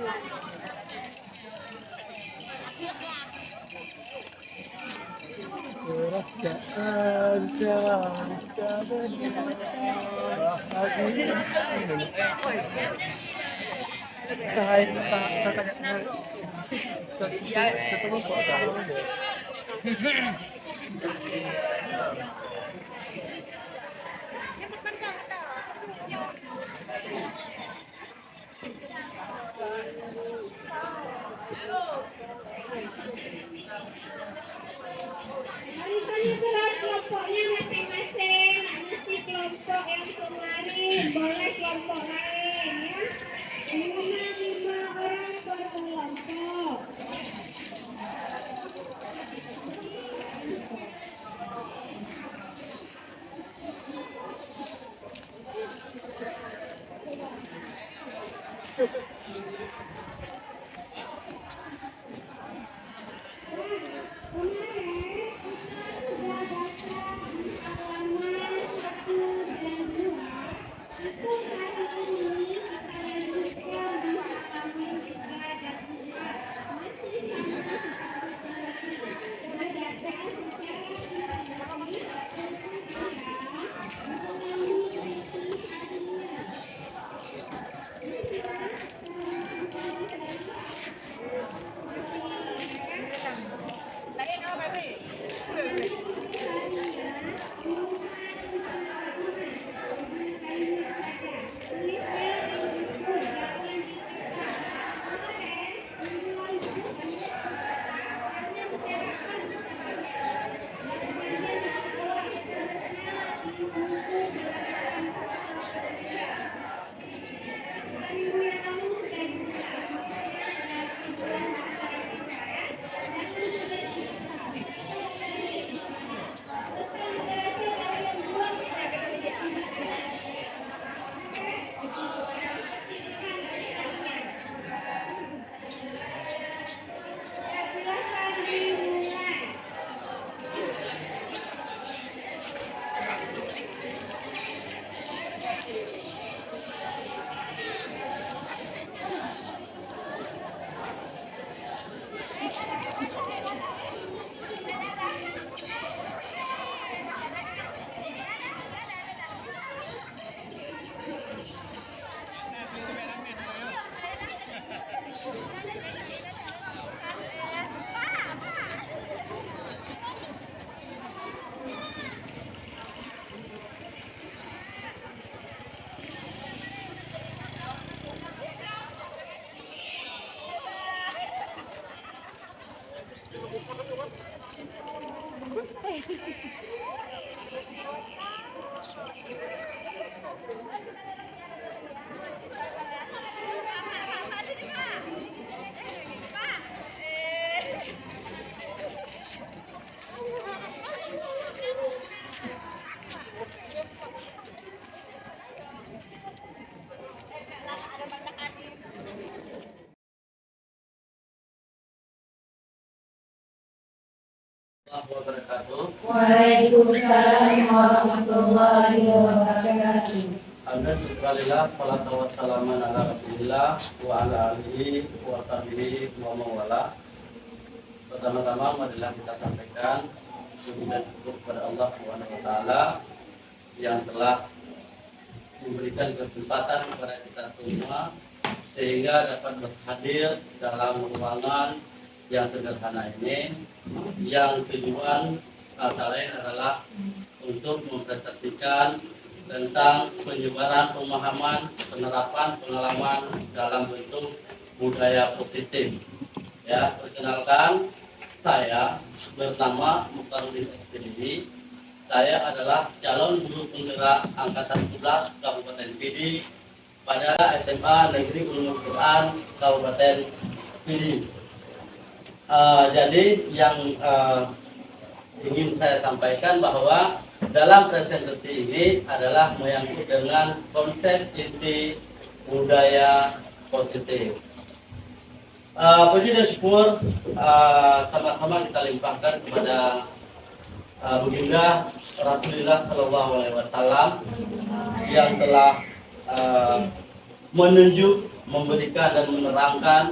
Mari istirahat kelompoknya masing-masing. Mesti kelompok yang kemarin boleh kelompok lain ya. 5 orang per kelompok. Waalaikumsalam warahmatullahi wabarakatuh. Alhamdulillah, salatu wassalamu ala Rasulillah wa ala alihi wa sahbihi wa mawala. Pertama-tama marilah kita sampaikan puji dan syukur kepada Allah Subhanahu wa taala yang telah memberikan kesempatan kepada kita semua sehingga dapat berhadir dalam ruangan yang sederhana ini, yang tujuan antara lain adalah untuk mempresentasikan tentang penyebaran pemahaman, penerapan pengalaman dalam bentuk budaya positif. Ya, perkenalkan, saya bernama Mukhtaruddin SPDD. Saya adalah calon guru penggerak angkatan 11 Kabupaten Pidi pada SMA Negeri Ulumul Quran Kabupaten Pidi. Jadi yang ingin saya sampaikan bahwa dalam presentasi ini adalah menyangkut dengan konsep inti budaya positif. Puji dan syukur sama-sama kita limpahkan kepada Baginda Rasulullah Shallallahu Alaihi Wasallam yang telah menunjuk memberikan dan menerangkan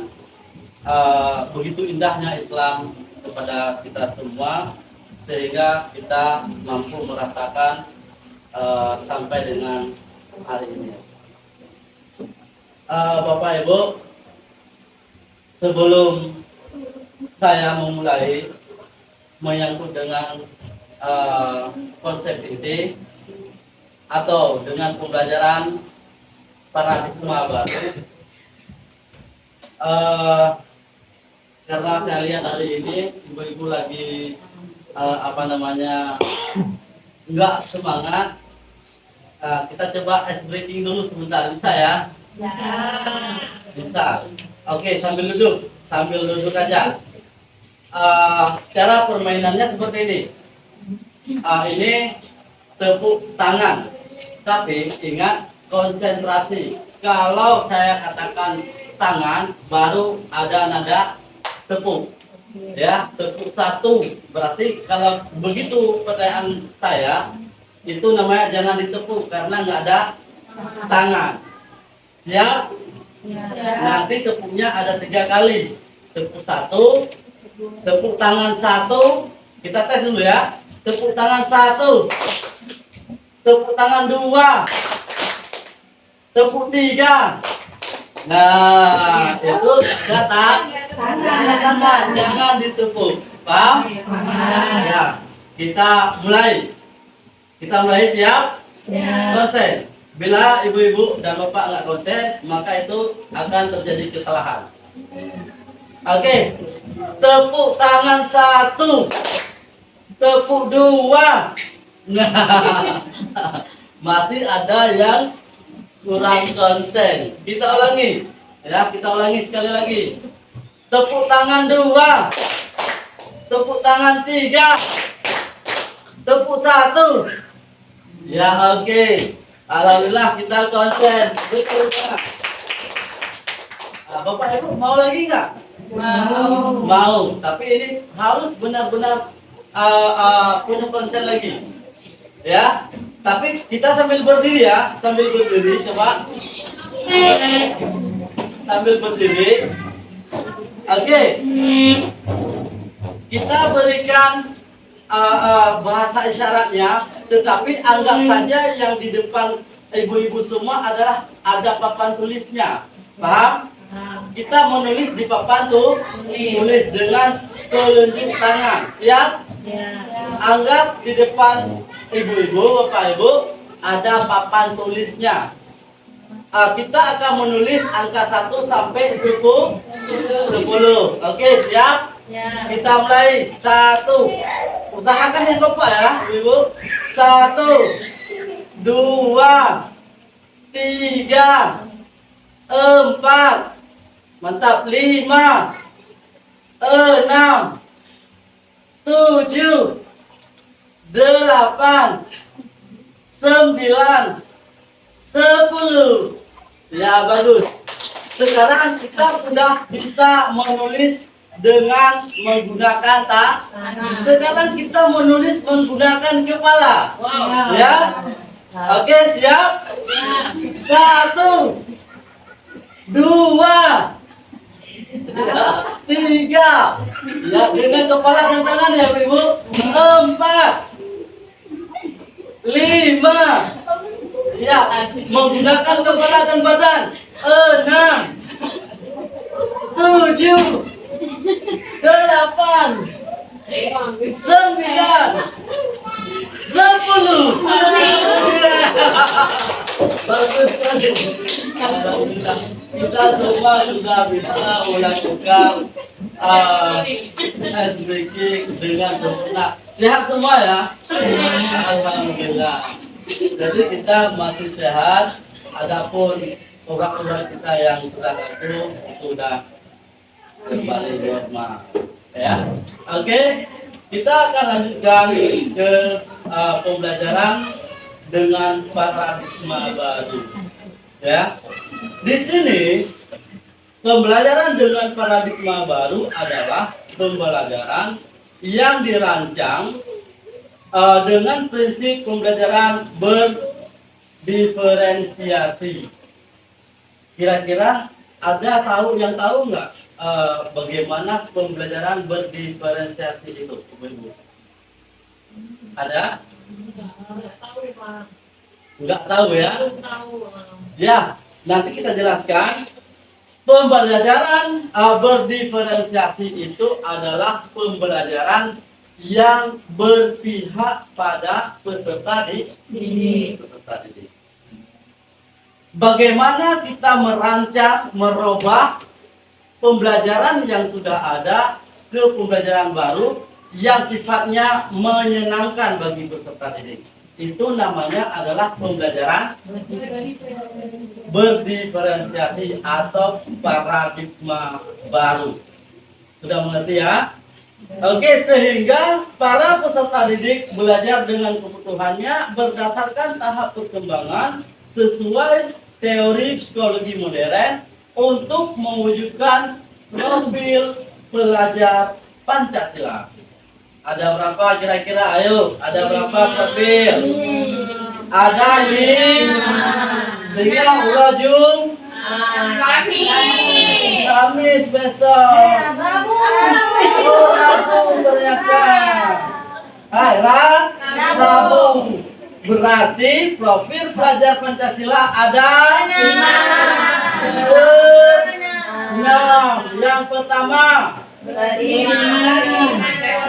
begitu indahnya Islam kepada kita semua, sehingga kita mampu merasakan sampai dengan hari ini. Bapak Ibu, sebelum saya memulai menyangkut dengan konsep inti atau dengan pembelajaran paradigma baru, karena saya lihat hari ini ibu-ibu lagi nggak semangat, kita coba ice breaking dulu sebentar, bisa ya? Bisa. Oke, sambil duduk aja. Cara permainannya seperti ini. Ini tepuk tangan, tapi ingat konsentrasi. Kalau saya katakan tangan, baru ada nada tepuk. Ya, tepuk satu. Berarti kalau begitu pertanyaan saya, itu namanya jangan ditepuk karena nggak ada tangan. Siap? Nanti tepuknya ada 3 kali. Tepuk satu, tepuk tangan satu. Kita tes dulu ya. Tepuk tangan satu, tepuk tangan 2, tepuk 3. Nah, itu tangan, jangan ditepuk. Paham? Ya, kita mulai. Siap? Konsen. Bila ibu-ibu dan bapak nggak konsen, maka itu akan terjadi kesalahan. Oke, tepuk tangan satu, tepuk 2. Nah, masih ada yang kurang konsen. Kita ulangi, ya, sekali lagi. Tepuk tangan 2, tepuk tangan 3, tepuk 1. Ya, oke. Alhamdulillah kita konsen. Betul ya. Bapak Ibu mau lagi nggak? Mau. Tapi ini harus benar-benar punya konsen lagi. Ya. Tapi kita sambil berdiri ya, coba. Sambil berdiri. Oke. Kita berikan bahasa isyaratnya, tetapi anggap saja yang di depan ibu-ibu semua adalah ada papan tulisnya. Paham? Kita menulis di papan tulis dengan telunjuk tangan. Siap? Anggap di depan ibu-ibu, bapak ibu, ada papan tulisnya. Kita akan menulis angka 1 sampai 10. Oke, siap? Kita mulai. 1. Usahakan yang kompak ya, ibu. 1, 2, 3, 4. Mantap. 5, 6, 7, 8, 9, 10. Ya, bagus. Sekarang kita sudah bisa menulis dengan menggunakan tangan. Sekarang kita menulis menggunakan kepala. Ya. Oke, siap? 1, 2, 3. Ya, dengan kepala dan tangan ya, Ibu. 4, 5. Ya, menggunakan kepala dan badan. 6, 7, 8, 9, 10. Bagus sekali. Alhamdulillah. Kita semua sudah bisa melakukan ice breaking dengan sempurna. Sehat semua ya? Alhamdulillah. Jadi kita masih sehat. Adapun orang-orang kita yang sudah kaku itu sudah kembali normal. Ya, oke. Kita akan lanjutkan ke pembelajaran dengan paradigma baru. Ya, di sini pembelajaran dengan paradigma baru adalah pembelajaran yang dirancang dengan prinsip pembelajaran berdiferensiasi. Kira-kira yang tahu nggak bagaimana pembelajaran berdiferensiasi itu, Ibu? Ada? Nggak tahu ya? Ya, nanti kita jelaskan. Pembelajaran berdiferensiasi itu adalah pembelajaran yang berpihak pada peserta didik. Bagaimana kita merancang, merubah pembelajaran yang sudah ada ke pembelajaran baru yang sifatnya menyenangkan bagi peserta didik. Itu namanya adalah pembelajaran berdiferensiasi atau paradigma baru. Sudah mengerti ya? Oke, sehingga para peserta didik belajar dengan kebutuhannya berdasarkan tahap perkembangan sesuai teori psikologi modern untuk mewujudkan profil pelajar Pancasila. Ada berapa kira-kira? Ayo, ada berapa profil? Ada 5. Sehingga ulajum Kamis besok. Rabu ternyata. Rabu. Berarti profil pelajar Pancasila ada 6. Yang pertama,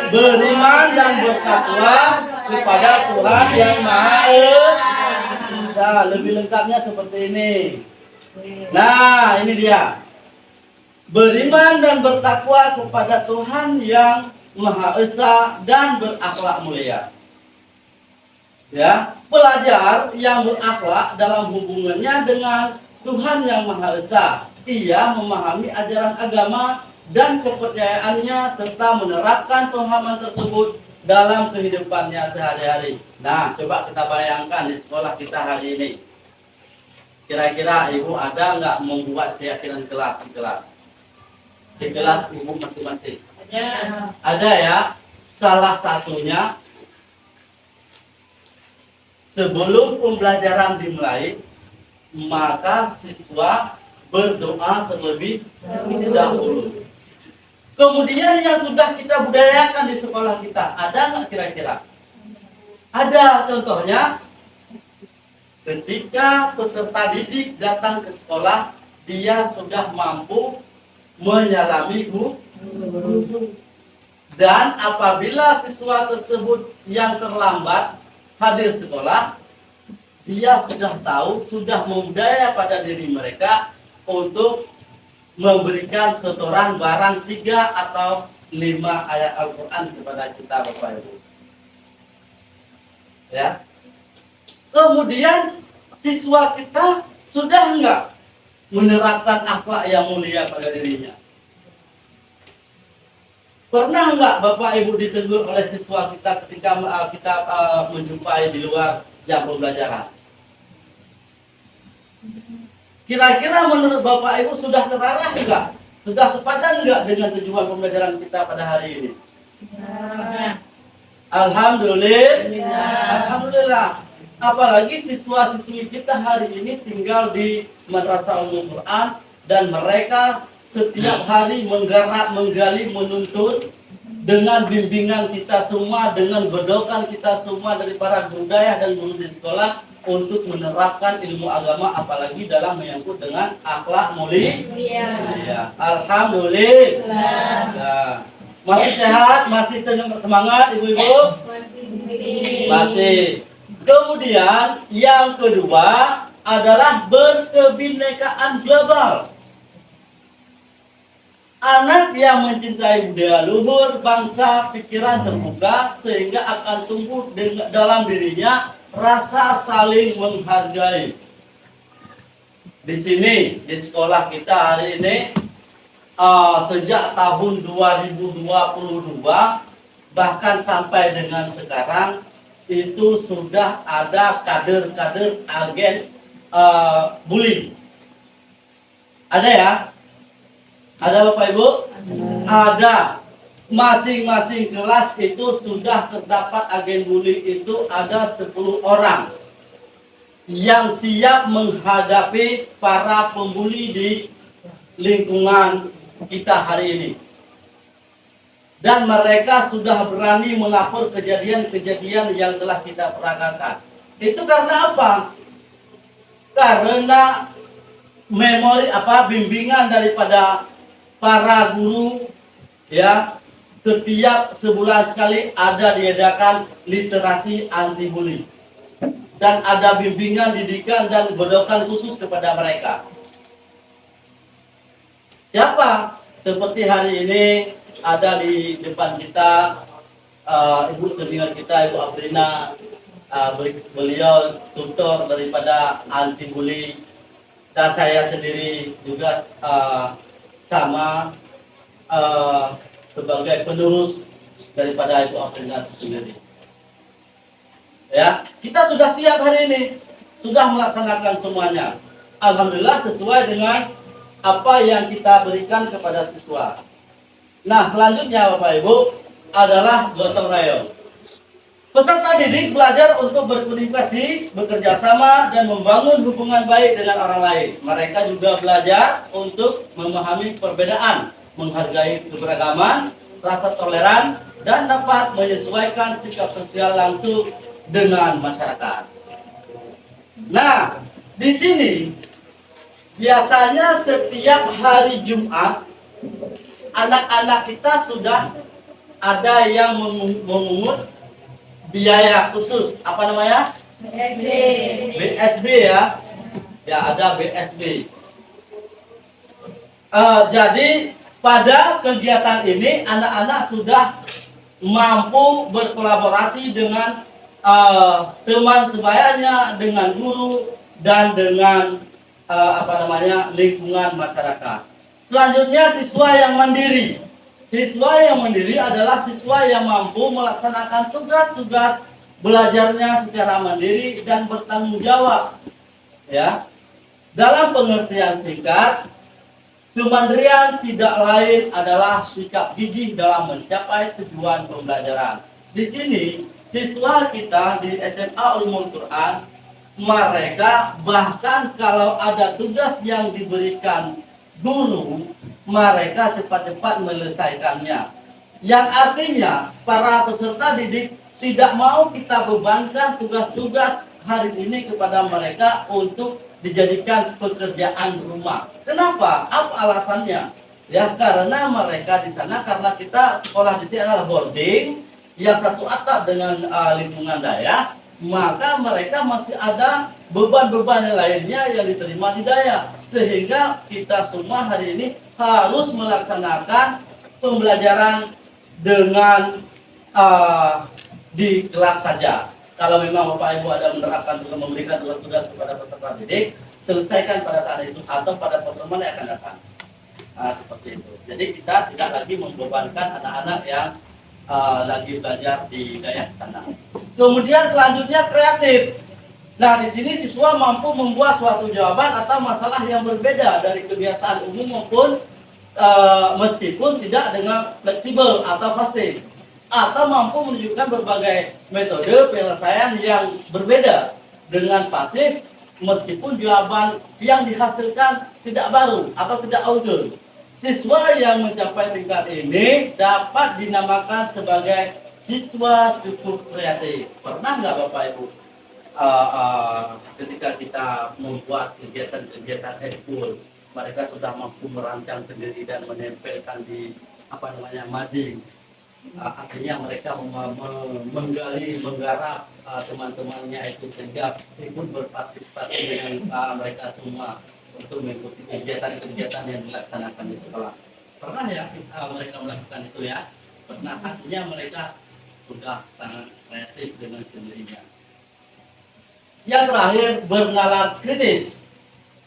beriman dan bertakwa kepada Tuhan yang Maha Esa. Lebih lengkapnya seperti ini. Nah, ini dia. Beriman dan bertakwa kepada Tuhan yang Maha Esa dan berakhlak mulia. Ya, pelajar yang berakhlak dalam hubungannya dengan Tuhan yang Maha Esa, ia memahami ajaran agama dan kepercayaannya serta menerapkan pemahaman tersebut dalam kehidupannya sehari-hari. Nah, coba kita bayangkan di sekolah kita hari ini. Kira-kira Ibu ada nggak membuat keyakinan kelas di kelas? Di kelas Ibu masing-masing? Ada ya. Salah satunya, sebelum pembelajaran dimulai, maka siswa berdoa terlebih dahulu. Kemudian yang sudah kita budayakan di sekolah kita, ada nggak kira-kira? Ada. Contohnya, ketika peserta didik datang ke sekolah, dia sudah mampu menyalami guru. Dan apabila siswa tersebut yang terlambat hadir sekolah, dia sudah tahu, sudah membudaya pada diri mereka untuk memberikan setoran barang 3 atau 5 ayat Al-Quran kepada kita Bapak Ibu. Ya. Kemudian siswa kita sudah enggak menerapkan akhlak yang mulia pada dirinya? Pernah enggak Bapak Ibu ditegur oleh siswa kita ketika kita menjumpai di luar jam pembelajaran? Kira-kira menurut Bapak Ibu sudah terarah enggak? Sudah sepadan enggak dengan tujuan pembelajaran kita pada hari ini? Alhamdulillah. Apalagi siswa-siswi kita hari ini tinggal di Madrasah Ulumul Quran dan mereka setiap hari menggarap, menggali, menuntut dengan bimbingan kita semua, dengan godokan kita semua dari para guru daya dan guru di sekolah untuk menerapkan ilmu agama, apalagi dalam menyangkut dengan akhlak mulia. Alhamdulillah. Ya. Masih sehat, masih semangat ibu-ibu? Masih. Kemudian yang kedua adalah berkebinekaan global. Anak yang mencintai budaya luhur, bangsa, pikiran terbuka sehingga akan tumbuh dalam dirinya rasa saling menghargai. Di sini di sekolah kita hari ini sejak tahun 2022 bahkan sampai dengan sekarang itu sudah ada kader-kader agen bullying. Ada ya? Ada Bapak Ibu? Ada. Masing-masing kelas itu sudah terdapat agen bullying itu ada 10 orang yang siap menghadapi para pembuli di lingkungan kita hari ini. Dan mereka sudah berani melapor kejadian-kejadian yang telah kita peragakan. Itu karena apa? Karena bimbingan daripada para guru, ya, setiap sebulan sekali ada diadakan literasi anti bully. Dan ada bimbingan, didikan, dan godokan khusus kepada mereka. Siapa? Seperti hari ini ada di depan kita ibu senior kita, Ibu Aprina. Beliau tutor daripada anti bully, dan saya sendiri juga sama sebagai penerus daripada Ibu Aprina itu sendiri. Ya, kita sudah siap hari ini, sudah melaksanakan semuanya. Alhamdulillah sesuai dengan apa yang kita berikan kepada siswa. Nah, selanjutnya Bapak Ibu adalah gotong royong. Peserta didik belajar untuk berkomunikasi, bekerja sama, dan membangun hubungan baik dengan orang lain. Mereka juga belajar untuk memahami perbedaan, menghargai keberagaman, rasa toleran, dan dapat menyesuaikan sikap sosial langsung dengan masyarakat. Nah, di sini biasanya setiap hari Jumat anak-anak kita sudah ada yang memungut biaya khusus. Apa namanya? BSB. BSB ya. Ya, ada BSB. Jadi pada kegiatan ini anak-anak sudah mampu berkolaborasi dengan teman sebayanya, dengan guru, dan dengan lingkungan masyarakat. Selanjutnya siswa yang mandiri. Siswa yang mandiri adalah siswa yang mampu melaksanakan tugas-tugas belajarnya secara mandiri dan bertanggung jawab. Ya. Dalam pengertian singkat, kemandirian tidak lain adalah sikap gigih dalam mencapai tujuan pembelajaran. Di sini siswa kita di SMA Ulumul Quran, mereka bahkan kalau ada tugas yang diberikan guru, mereka cepat-cepat menyelesaikannya. Yang artinya para peserta didik tidak mau kita bebankan tugas-tugas hari ini kepada mereka untuk dijadikan pekerjaan rumah. Kenapa? Apa alasannya? Ya, karena mereka di sana, karena kita sekolah di sini adalah boarding yang satu atap dengan lingkungan dayak, maka mereka masih ada beban-beban lainnya yang diterima di dayak, sehingga kita semua hari ini harus melaksanakan pembelajaran dengan di kelas saja. Kalau memang Bapak Ibu ada menerapkan juga memberikan tugas-tugas kepada peserta didik, selesaikan pada saat itu atau pada pertemuan yang akan datang. Seperti itu. Jadi kita tidak lagi membebankan anak-anak yang lagi belajar di daerah sana. Kemudian selanjutnya kreatif. Nah, di sini siswa mampu membuat suatu jawaban atau masalah yang berbeda dari kebiasaan umum maupun meskipun tidak dengan fleksibel atau fasih, atau mampu menunjukkan berbagai metode penyelesaian yang berbeda dengan pasif meskipun jawaban yang dihasilkan tidak baru atau tidak auto. Siswa yang mencapai tingkat ini dapat dinamakan sebagai siswa cukup kreatif. Pernah nggak Bapak Ibu ketika kita membuat kegiatan-kegiatan eskul, mereka sudah mampu merancang sendiri dan menempelkan di mading. Akhirnya mereka menggarap teman-temannya itu sehingga ikut berpartisipasi dengan mereka semua untuk mengikuti kegiatan-kegiatan yang dilaksanakan di sekolah. Pernah ya mereka melakukan itu ya? Pernah. Artinya mereka sudah sangat kreatif dengan sendirinya. Yang terakhir, bernalar kritis.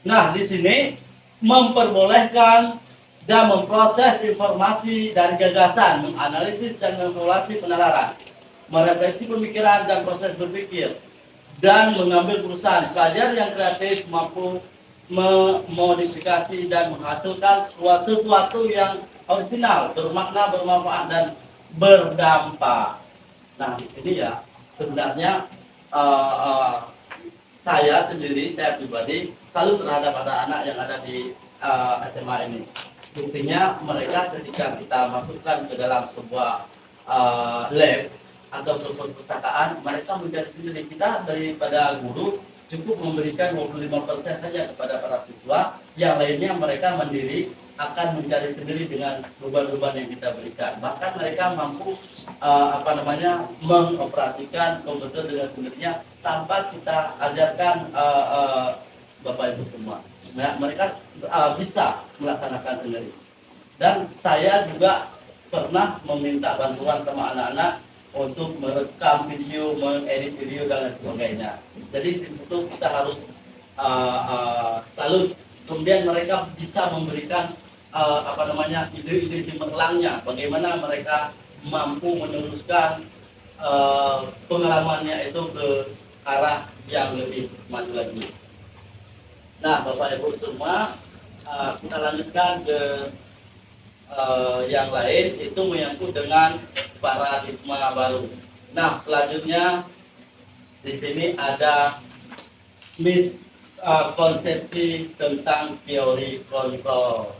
Nah, di sini memperbolehkan dan memproses informasi dari gagasan, menganalisis dan mengevaluasi penalaran, merefleksi pemikiran dan proses berpikir, dan mengambil keputusan. Pelajar yang kreatif mampu memodifikasi dan menghasilkan sesuatu yang orisinal, bermakna, bermanfaat, dan berdampak. Nah, di sini ya sebenarnya saya pribadi salut terhadap anak-anak yang ada di SMA ini. Buktinya mereka ketika kita masukkan ke dalam sebuah lab atau perpustakaan, mereka mencari sendiri. Kita daripada guru cukup memberikan 25% saja kepada para siswa, yang lainnya mereka mandiri akan mencari sendiri dengan beban-beban yang kita berikan. Bahkan mereka mampu mengoperasikan komputer dengan sendirinya tanpa kita ajarkan Bapak Ibu semua. Nah, mereka bisa melaksanakan sendiri. Dan saya juga pernah meminta bantuan sama anak-anak untuk merekam video, mengedit video dan lain sebagainya. Jadi di situ kita harus salut. Kemudian mereka bisa memberikan ide-ide cemerlangnya, bagaimana mereka mampu meneruskan pengalamannya itu ke arah yang lebih maju lagi. Nah, Bapak Ibu semua, kita lanjutkan ke yang lain, itu menyangkut dengan paradigma baru. Nah, selanjutnya di sini ada konsepsi tentang teori kontrol.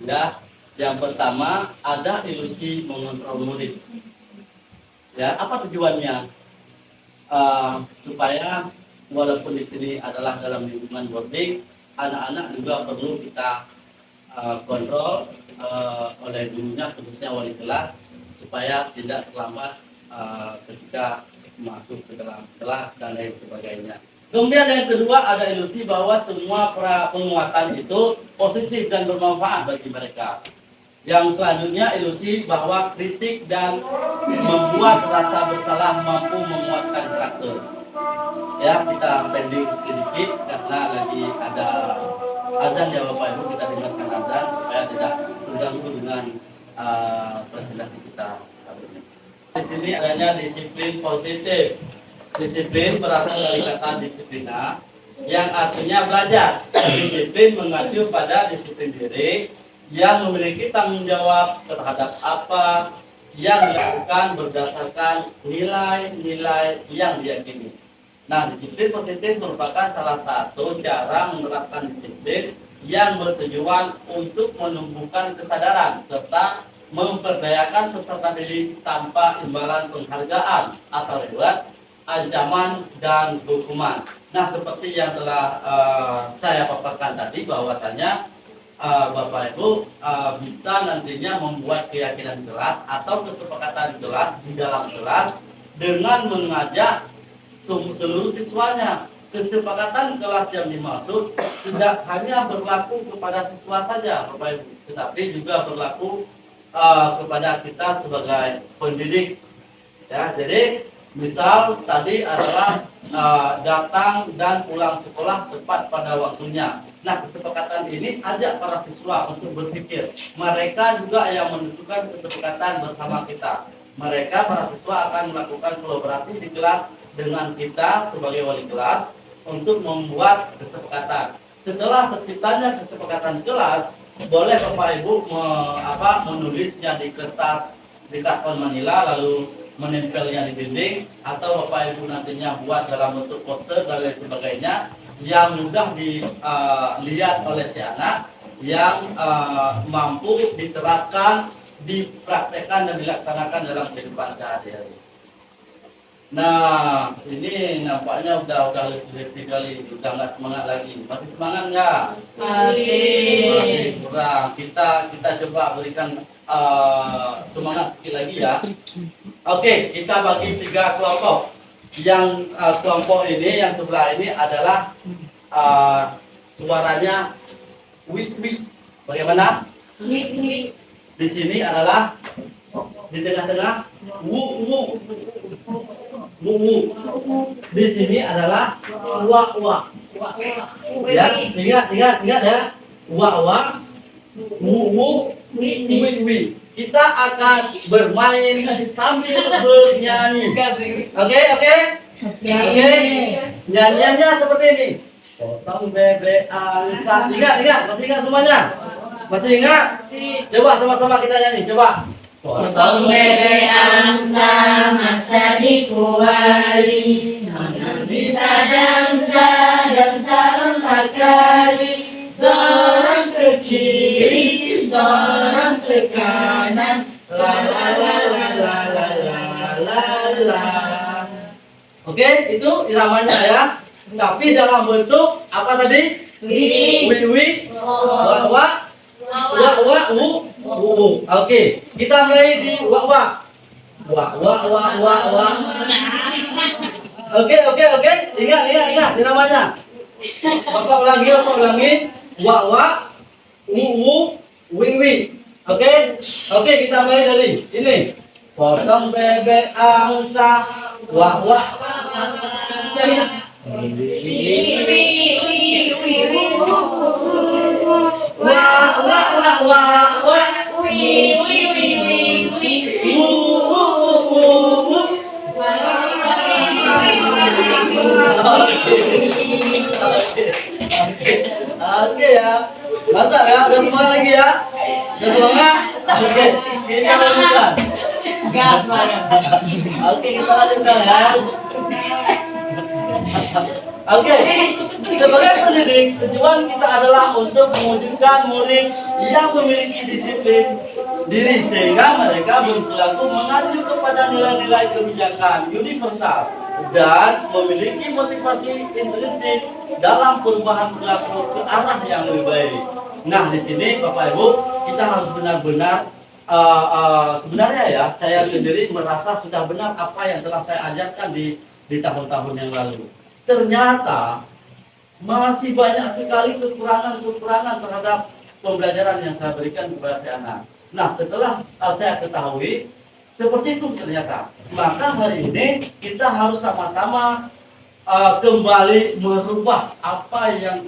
Ya, yang pertama ada ilusi mengontrol murid. Ya, apa tujuannya? Supaya walaupun di sini adalah dalam lingkungan boarding, anak-anak juga perlu kita kontrol oleh gurunya, khususnya wali kelas, supaya tidak terlambat ketika masuk ke dalam kelas dan lain sebagainya. Kemudian yang kedua ada ilusi bahwa semua penguatan itu positif dan bermanfaat bagi mereka. Yang selanjutnya ilusi bahwa kritik dan membuat rasa bersalah mampu menguatkan karakter. Ya, kita pending sedikit karena lagi ada azan ya Bapak Ibu, kita dengarkan azan supaya tidak terganggu dengan presentasi kita. Di sini adanya disiplin positif. Disiplin berasal dari kata disiplina yang artinya belajar. Disiplin mengacu pada disiplin diri yang memiliki tanggung jawab terhadap apa yang dilakukan berdasarkan nilai-nilai yang diyakini. Nah, disiplin positif merupakan salah satu cara menerapkan disiplin yang bertujuan untuk menumbuhkan kesadaran serta memperdayakan peserta didik tanpa imbalan penghargaan atau reward, ancaman dan hukuman. Nah, seperti yang telah saya paparkan tadi, bahwasanya Bapak Ibu bisa nantinya membuat keyakinan kelas atau kesepakatan kelas di dalam kelas dengan mengajak seluruh siswanya. Kesepakatan kelas yang dimaksud tidak hanya berlaku kepada siswa saja, Bapak Ibu, tetapi juga berlaku kepada kita sebagai pendidik. Ya, jadi misal tadi adalah datang dan pulang sekolah tepat pada waktunya. Nah, kesepakatan ini ajak para siswa untuk berpikir. Mereka juga yang menentukan kesepakatan bersama kita. Mereka, para siswa, akan melakukan kolaborasi di kelas dengan kita sebagai wali kelas untuk membuat kesepakatan. Setelah terciptanya kesepakatan kelas, boleh Bapak Ibu menulisnya di kertas, di karton manila, lalu menempelnya di dinding, atau Bapak Ibu nantinya buat dalam bentuk poster dan lain sebagainya yang mudah dilihat oleh si anak, yang mampu diterapkan, dipraktekkan dan dilaksanakan dalam kehidupan sehari-hari. Nah, ini nampaknya udah lebih kali, udah nggak semangat lagi. Masih semangat nggak? Masih kurang. Kita coba berikan semangat sekali lagi ya. Oke, kita bagi 3 kelompok. Yang kelompok ini, yang sebelah ini adalah suaranya wik. Bagaimana? Wik. Di sini adalah di tengah-tengah wu. Di sini adalah wa. Ya, ingat ya. Wa, wu, wi. Kita akan bermain sambil bernyanyi. Oke. Nyanyiannya seperti ini. Potong bebek angsa. Ingat. Masih ingat semuanya? Masih ingat? Coba sama-sama kita nyanyi. Coba. Potong bebek angsa masa dikuali, kita dansa 4 kali, seorang ke kanan, la la la la la la la la la. Oke, itu iramanya ya. Tapi dalam bentuk apa tadi? Wi, wa, wa, u. Oke, kita mulai di wa. Oke. Ingat iramanya. Bapak ulangi. Wa, u, wi. Oke, kita mulai dari ini. Potong bebek angsa, wa. Oke ya, mantap ya, udah semangat lagi ya, udah semangat. Oke, kita lanjutkan. Oke, kita lanjutkan ya. Oke, sebagai pendidik, tujuan kita adalah untuk mewujudkan murid yang memiliki disiplin diri sehingga mereka berperilaku mengacu kepada nilai-nilai kebijakan universal dan memiliki motivasi intrinsik dalam perubahan perilaku ke arah yang lebih baik. Nah, di sini Bapak Ibu, kita harus benar-benar sebenarnya ya, saya sendiri merasa sudah benar apa yang telah saya ajarkan di tahun-tahun yang lalu. Ternyata masih banyak sekali kekurangan terhadap pembelajaran yang saya berikan kepada si anak. Nah, setelah saya ketahui seperti itu ternyata, maka hari ini kita harus sama-sama kembali merubah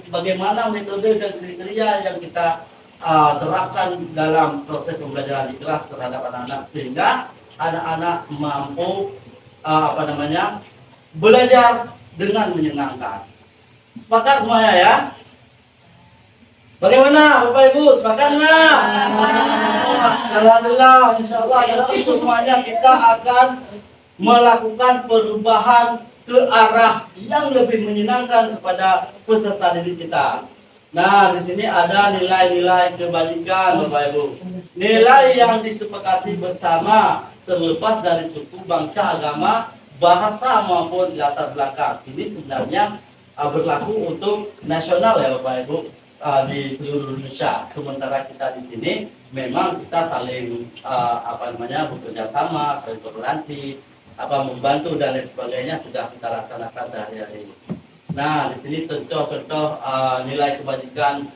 bagaimana metode dan kriteria yang kita terapkan dalam proses pembelajaran di kelas terhadap anak-anak sehingga anak-anak mampu belajar dengan menyenangkan. Sepakat semuanya ya? Bagaimana Bapak Ibu, sepakat nggak? Alhamdulillah, insya Allah semuanya kita akan melakukan perubahan ke arah yang lebih menyenangkan kepada peserta didik kita. Nah, di sini ada nilai-nilai kebajikan Bapak Ibu. Nilai yang disepakati bersama terlepas dari suku, bangsa, agama, bahasa maupun latar belakang. Ini sebenarnya berlaku untuk nasional ya Bapak Ibu di seluruh Indonesia. Sementara kita di sini memang kita saling bekerja sama, berkoordinasi, membantu dan lain sebagainya sudah kita laksanakan sehari-hari. Nah, di sini contoh-contoh nilai kebajikan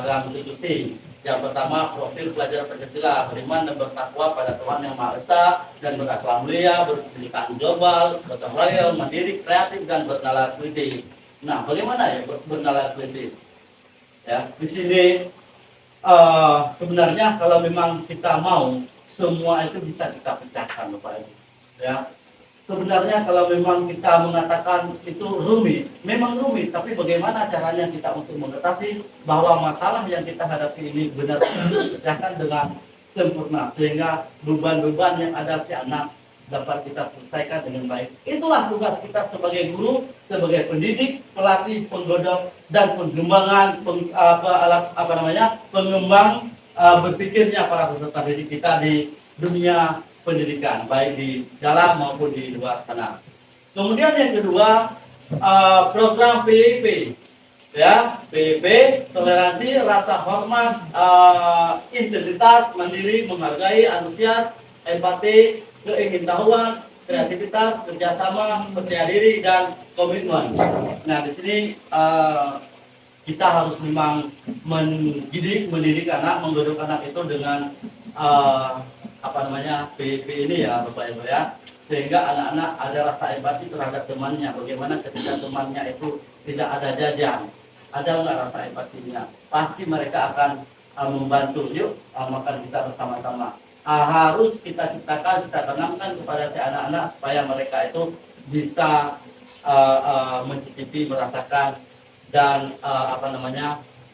dalam institusi. Yang pertama, profil pelajar Pancasila, beriman dan bertakwa pada Tuhan Yang Maha Esa dan berakhlak mulia, berpendidikan global, gotong royong, mandiri, kreatif dan bernalar kritis. Nah, bagaimana ya bernalar kritis? Ya, di sini sebenarnya kalau memang kita mau, semua itu bisa kita pecahkan, Bapak Ibu. Ya, sebenarnya kalau memang kita mengatakan itu rumit, memang rumit, tapi bagaimana caranya kita untuk mengatasi bahwa masalah yang kita hadapi ini benar-benar dipecahkan dengan sempurna sehingga beban-beban yang ada si anak dapat kita selesaikan dengan baik. Itulah tugas kita sebagai guru, sebagai pendidik, pelatih, penggodok dan pengembangan pengembang berpikirnya para peserta didik kita di dunia pendidikan, baik di dalam maupun di luar sana. Kemudian yang kedua, program PIP, ya, PIP, toleransi, rasa hormat, integritas, mandiri, menghargai, antusias, empati, keingintahuan, kreativitas, kerjasama, percaya diri, dan komitmen. Nah, di sini kita harus memang mendidik anak, menggodok anak itu dengan PIP ini ya Bapak Ibu ya, sehingga anak-anak ada rasa empati terhadap temannya. Bagaimana ketika temannya itu tidak ada jajan, ada nggak rasa empatinya? Pasti mereka akan membantu. Yuk makan kita bersama-sama. Harus kita ciptakan, kita tanamkan kepada si anak-anak supaya mereka itu bisa mencicipi, merasakan dan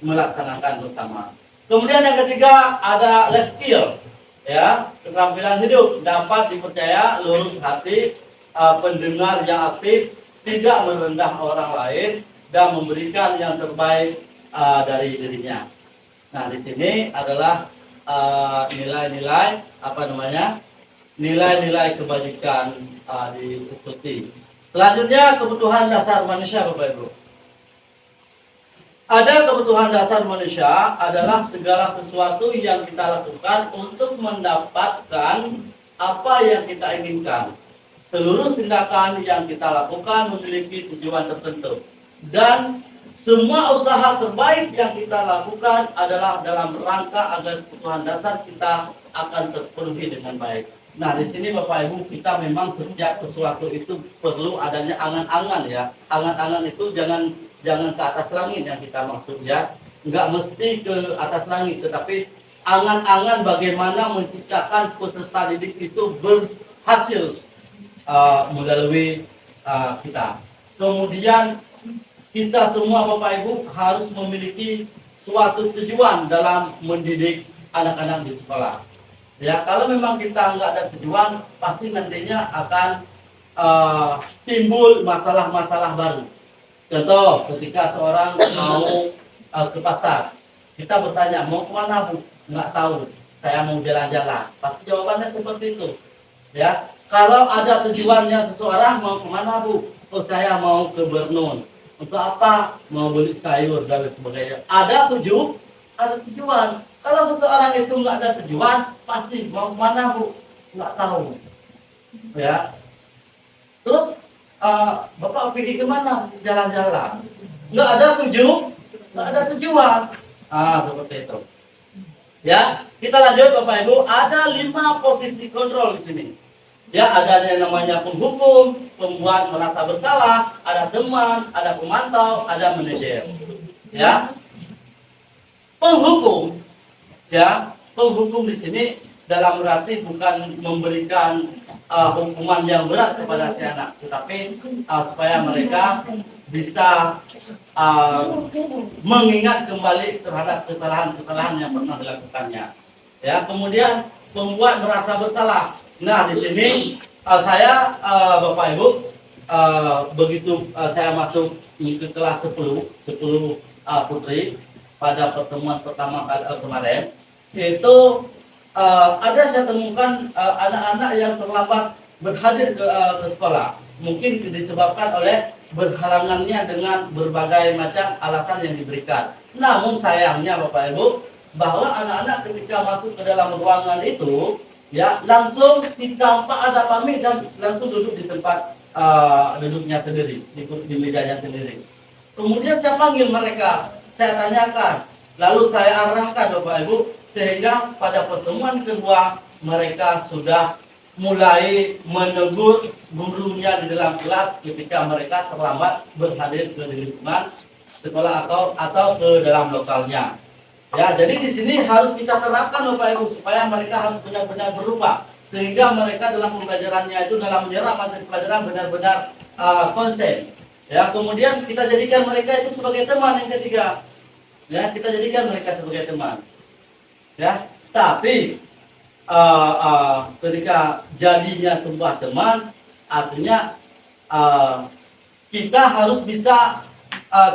melaksanakan bersama. Kemudian yang ketiga ada life skill. Ya, keterampilan hidup dapat dipercaya, lurus hati, pendengar yang aktif, tidak merendah orang lain dan memberikan yang terbaik dari dirinya. Nah, di sini adalah nilai-nilai apa namanya, nilai-nilai kebajikan diikuti. Selanjutnya kebutuhan dasar manusia, Bapak Ibu. Ada kebutuhan dasar manusia adalah segala sesuatu yang kita lakukan untuk mendapatkan apa yang kita inginkan. Seluruh tindakan yang kita lakukan memiliki tujuan tertentu. Dan semua usaha terbaik yang kita lakukan adalah dalam rangka agar kebutuhan dasar kita akan terpenuhi dengan baik. Nah, di sini Bapak Ibu, kita memang setiap sesuatu itu perlu adanya angan-angan ya. Angan-angan itu jangan ke atas langit yang kita maksud ya. Nggak mesti ke atas langit, tetapi angan-angan bagaimana menciptakan peserta didik itu berhasil melalui kita. Kemudian kita semua Bapak Ibu harus memiliki suatu tujuan dalam mendidik anak-anak di sekolah. Ya, kalau memang kita nggak ada tujuan, pasti nantinya akan timbul masalah-masalah baru. Contoh, ketika seorang mau ke pasar, kita bertanya, mau kemana Bu? Nggak tahu, saya mau jalan-jalan. Pasti jawabannya seperti itu. Ya, kalau ada tujuannya seseorang, mau kemana Bu? Oh, saya mau ke Bernun. Untuk apa? Mau beli sayur dan sebagainya. Ada tujuan. Kalau seseorang itu nggak ada tujuan, pasti mau kemana Bu? Nggak tahu. Ya. Terus Bapak pergi kemana? Jalan-jalan. Nggak ada tujuan. Seperti itu. Ya, kita lanjut Bapak Ibu. Ada 5 posisi kontrol di sini. Ya, ada yang namanya penghukum, pembuat merasa bersalah, ada teman, ada pemantau, ada manajer. Ya. Penghukum di sini dalam berarti bukan memberikan hukuman yang berat kepada si anak, tetapi supaya mereka bisa mengingat kembali terhadap kesalahan-kesalahan yang pernah dilakukannya. Ya, kemudian membuat merasa bersalah. Nah, di sini saya Bapak Ibu begitu saya masuk ke kelas 10 putri pada pertemuan pertama kemarin, itu ada saya temukan anak-anak yang terlambat berhadir ke sekolah. Mungkin disebabkan oleh berhalangannya dengan berbagai macam alasan yang diberikan. Namun sayangnya Bapak Ibu, bahwa anak-anak ketika masuk ke dalam ruangan itu, ya langsung tampak ada pamit dan langsung duduk di tempat duduknya sendiri, di mejanya sendiri. Kemudian saya panggil mereka, saya tanyakan, lalu saya arahkan Bapak Ibu, sehingga pada pertemuan kedua mereka sudah mulai menegur gurunya di dalam kelas ketika mereka terlambat berhadir ke lingkungan sekolah atau ke dalam lokalnya. Ya, jadi di sini harus kita terapkan Bapak Ibu supaya mereka harus benar-benar berubah, sehingga mereka dalam pembelajarannya itu dalam menyerap materi pelajaran benar-benar konsen. Ya, kemudian kita jadikan mereka itu sebagai teman yang ketiga. Ya, kita jadikan mereka sebagai teman. Ya, tapi ketika jadinya sebuah teman, artinya kita harus bisa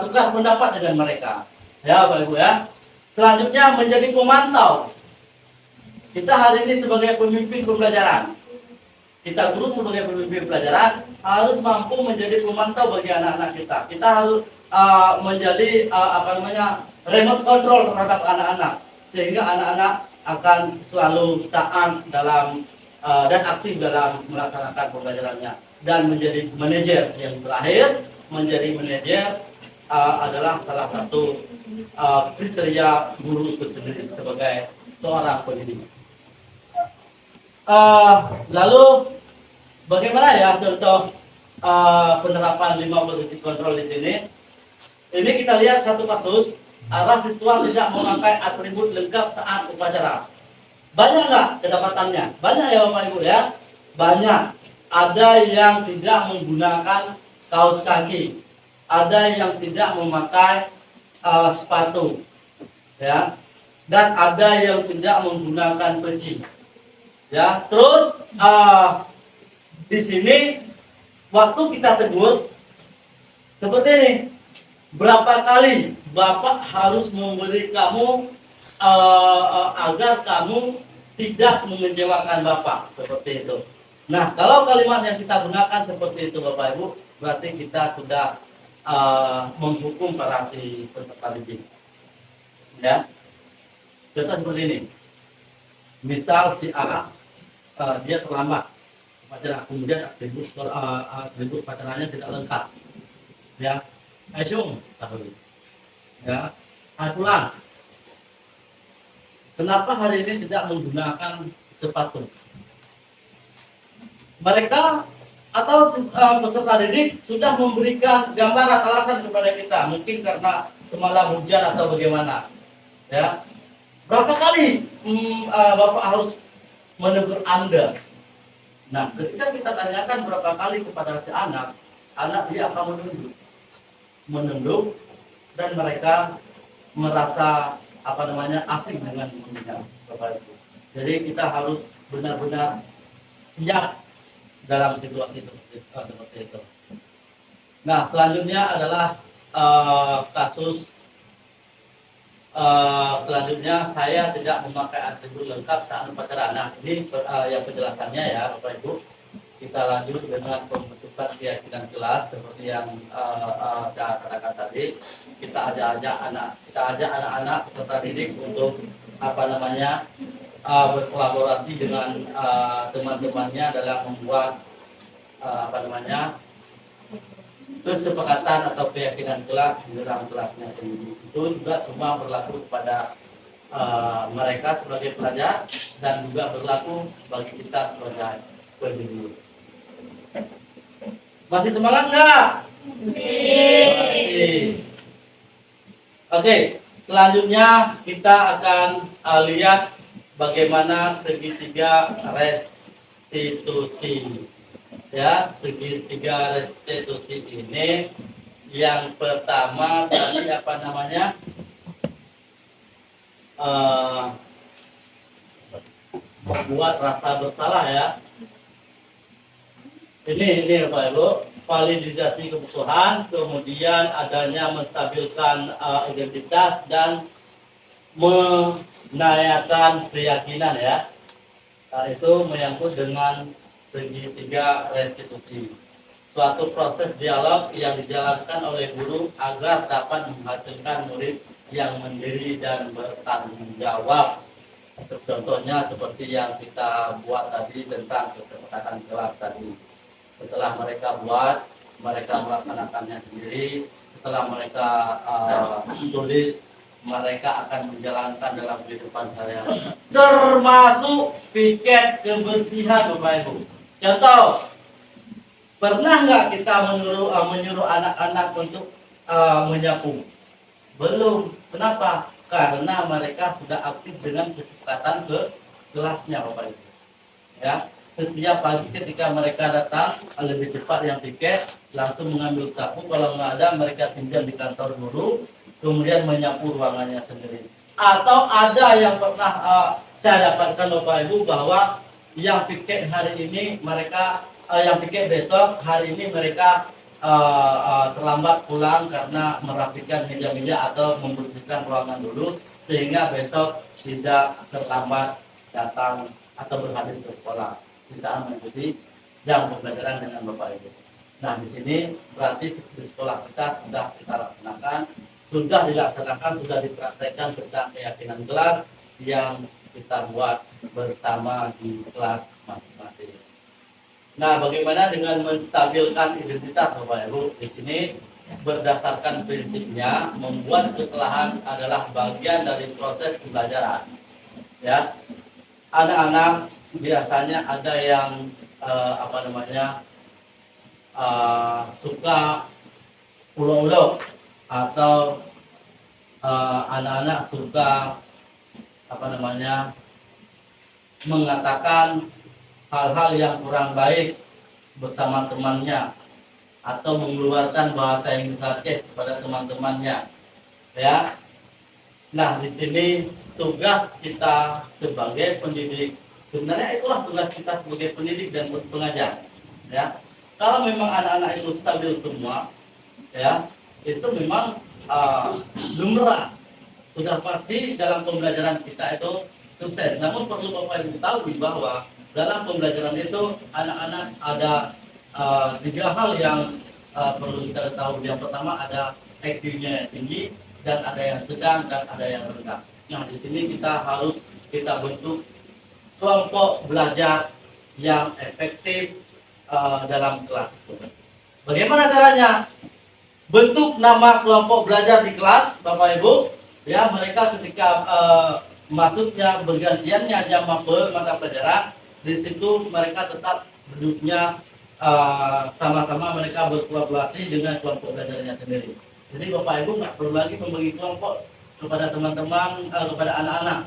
tukar pendapat dengan mereka. Ya, Bapak Ibu ya. Selanjutnya menjadi pemantau. Kita hari ini sebagai pemimpin pembelajaran. Kita guru sebagai pemimpin pelajaran harus mampu menjadi pemantau bagi anak-anak kita. Kita harus menjadi remote control terhadap anak-anak, sehingga anak-anak akan selalu taat dalam dan aktif dalam melaksanakan pembelajarannya. Dan menjadi manajer yang terakhir, menjadi manajer adalah salah satu kriteria guru itu sendiri sebagai seorang pendidik. Lalu bagaimana ya contoh penerapan 5 posisi kontrol di sini? Ini kita lihat satu kasus, arah siswa tidak memakai atribut lengkap saat upacara. Banyak nggak kedapatannya? Banyak ya Bapak Ibu ya? Banyak. Ada yang tidak menggunakan kaos kaki, ada yang tidak memakai sepatu, ya, dan ada yang tidak menggunakan peci. Ya, terus di sini waktu kita tegur seperti ini, berapa kali Bapak harus memberi kamu agar kamu tidak mengecewakan Bapak, seperti itu. Nah, kalau kalimat yang kita gunakan seperti itu Bapak Ibu, berarti kita sudah menghukum para si peserta didik. Ya, contoh seperti ini. Misal si A dia terlambat upacara, kemudian atribut upacaranya tidak lengkap. Ya, Aisyung, ya, Atulan. Kenapa hari ini tidak menggunakan sepatu? Mereka atau peserta didik sudah memberikan gambaran alasan kepada kita, mungkin karena semalam hujan atau bagaimana. Ya, berapa kali Bapak harus menegur Anda? Nah, ketika kita tanyakan berapa kali kepada si anak dia akan menunduk dan mereka merasa asing dengan mendengar Bapak Ibu. Jadi kita harus benar-benar siap dalam situasi seperti itu. Nah, selanjutnya adalah kasus selanjutnya saya tidak memakai atribut lengkap saat upacara. Nah, ini yang penjelasannya ya Bapak Ibu. Kita lanjut dengan pembentukan keyakinan kelas seperti yang saya katakan tadi. Kita ajak anak-anak peserta didik untuk berkolaborasi dengan teman-temannya dalam membuat kesepakatan atau keyakinan kelas di dalam kelasnya sendiri. Itu juga semua berlaku kepada mereka sebagai pelajar dan juga berlaku bagi kita sebagai pendidik. Masih semangat nggak? Masih. Oke, selanjutnya kita akan lihat bagaimana segitiga restitusi. Ya, segitiga restitusi ini yang pertama tadi membuat rasa bersalah ya. Ini Bapak Ibu, validasi kebutuhan, kemudian adanya menstabilkan identitas dan menaikkan keyakinan ya. Nah, itu menyangkut dengan segitiga restitusi. Suatu proses dialog yang dijalankan oleh guru agar dapat menghasilkan murid yang mandiri dan bertanggung jawab. Contohnya seperti yang kita buat tadi tentang kesepakatan kelas tadi. Setelah mereka buat, mereka melaksanakannya sendiri. Setelah mereka tulis, mereka akan menjalankan dalam kehidupan sehari-hari. Termasuk piket kebersihan Bapak Ibu. Contoh, pernah nggak kita menyuruh anak-anak untuk menyapu? Belum. Kenapa? Karena mereka sudah aktif dengan kesepakatan ke kelasnya Bapak Ibu. Ya, setiap pagi ketika mereka datang lebih cepat yang piket, langsung mengambil sapu. Kalau nggak ada, mereka pinjam di kantor guru, kemudian menyapu ruangannya sendiri. Atau ada yang pernah saya dapatkan Bapak Ibu bahwa yang piket hari ini mereka yang piket besok, hari ini mereka terlambat pulang karena merapikan meja-meja atau membersihkan ruangan dulu, sehingga besok tidak terlambat datang atau berhadir ke sekolah di saat mengikuti jam pembelajaran dengan Bapak Ibu. Nah, di sini berarti di sekolah kita sudah kita laksanakan, sudah dilaksanakan, sudah dipraktekkan tentang keyakinan kelas yang kita buat bersama di kelas masing-masing. Nah, bagaimana dengan menstabilkan identitas Bapak Ibu? Di sini berdasarkan prinsipnya membuat kesalahan adalah bagian dari proses pembelajaran. Ya, anak-anak biasanya ada yang suka ulo-ulo atau anak-anak suka mengatakan hal-hal yang kurang baik bersama temannya atau mengeluarkan bahasa yang negatif kepada teman-temannya. Ya. Nah, di sini tugas kita sebagai pendidik, sebenarnya itulah tugas kita sebagai pendidik dan pengajar. Ya. Kalau memang anak-anak itu stabil semua, ya, itu memang lumrah sudah pasti dalam pembelajaran kita itu sukses. Namun perlu Bapak Ibu tahu bahwa dalam pembelajaran itu anak-anak ada tiga hal yang perlu kita tahu. Yang pertama ada IQ-nya yang tinggi, dan ada yang sedang, dan ada yang rendah. Nah, di sini kita bentuk kelompok belajar yang efektif dalam kelas itu. Bagaimana caranya? Bentuk nama kelompok belajar di kelas, Bapak Ibu. Ya, mereka ketika masuknya bergantiannya jam mapel mata pelajaran, di situ mereka tetap duduknya sama-sama, mereka berkolaborasi dengan kelompok belajarnya sendiri. Jadi Bapak Ibu nggak perlu lagi membagi kelompok kepada teman-teman, kepada anak-anak,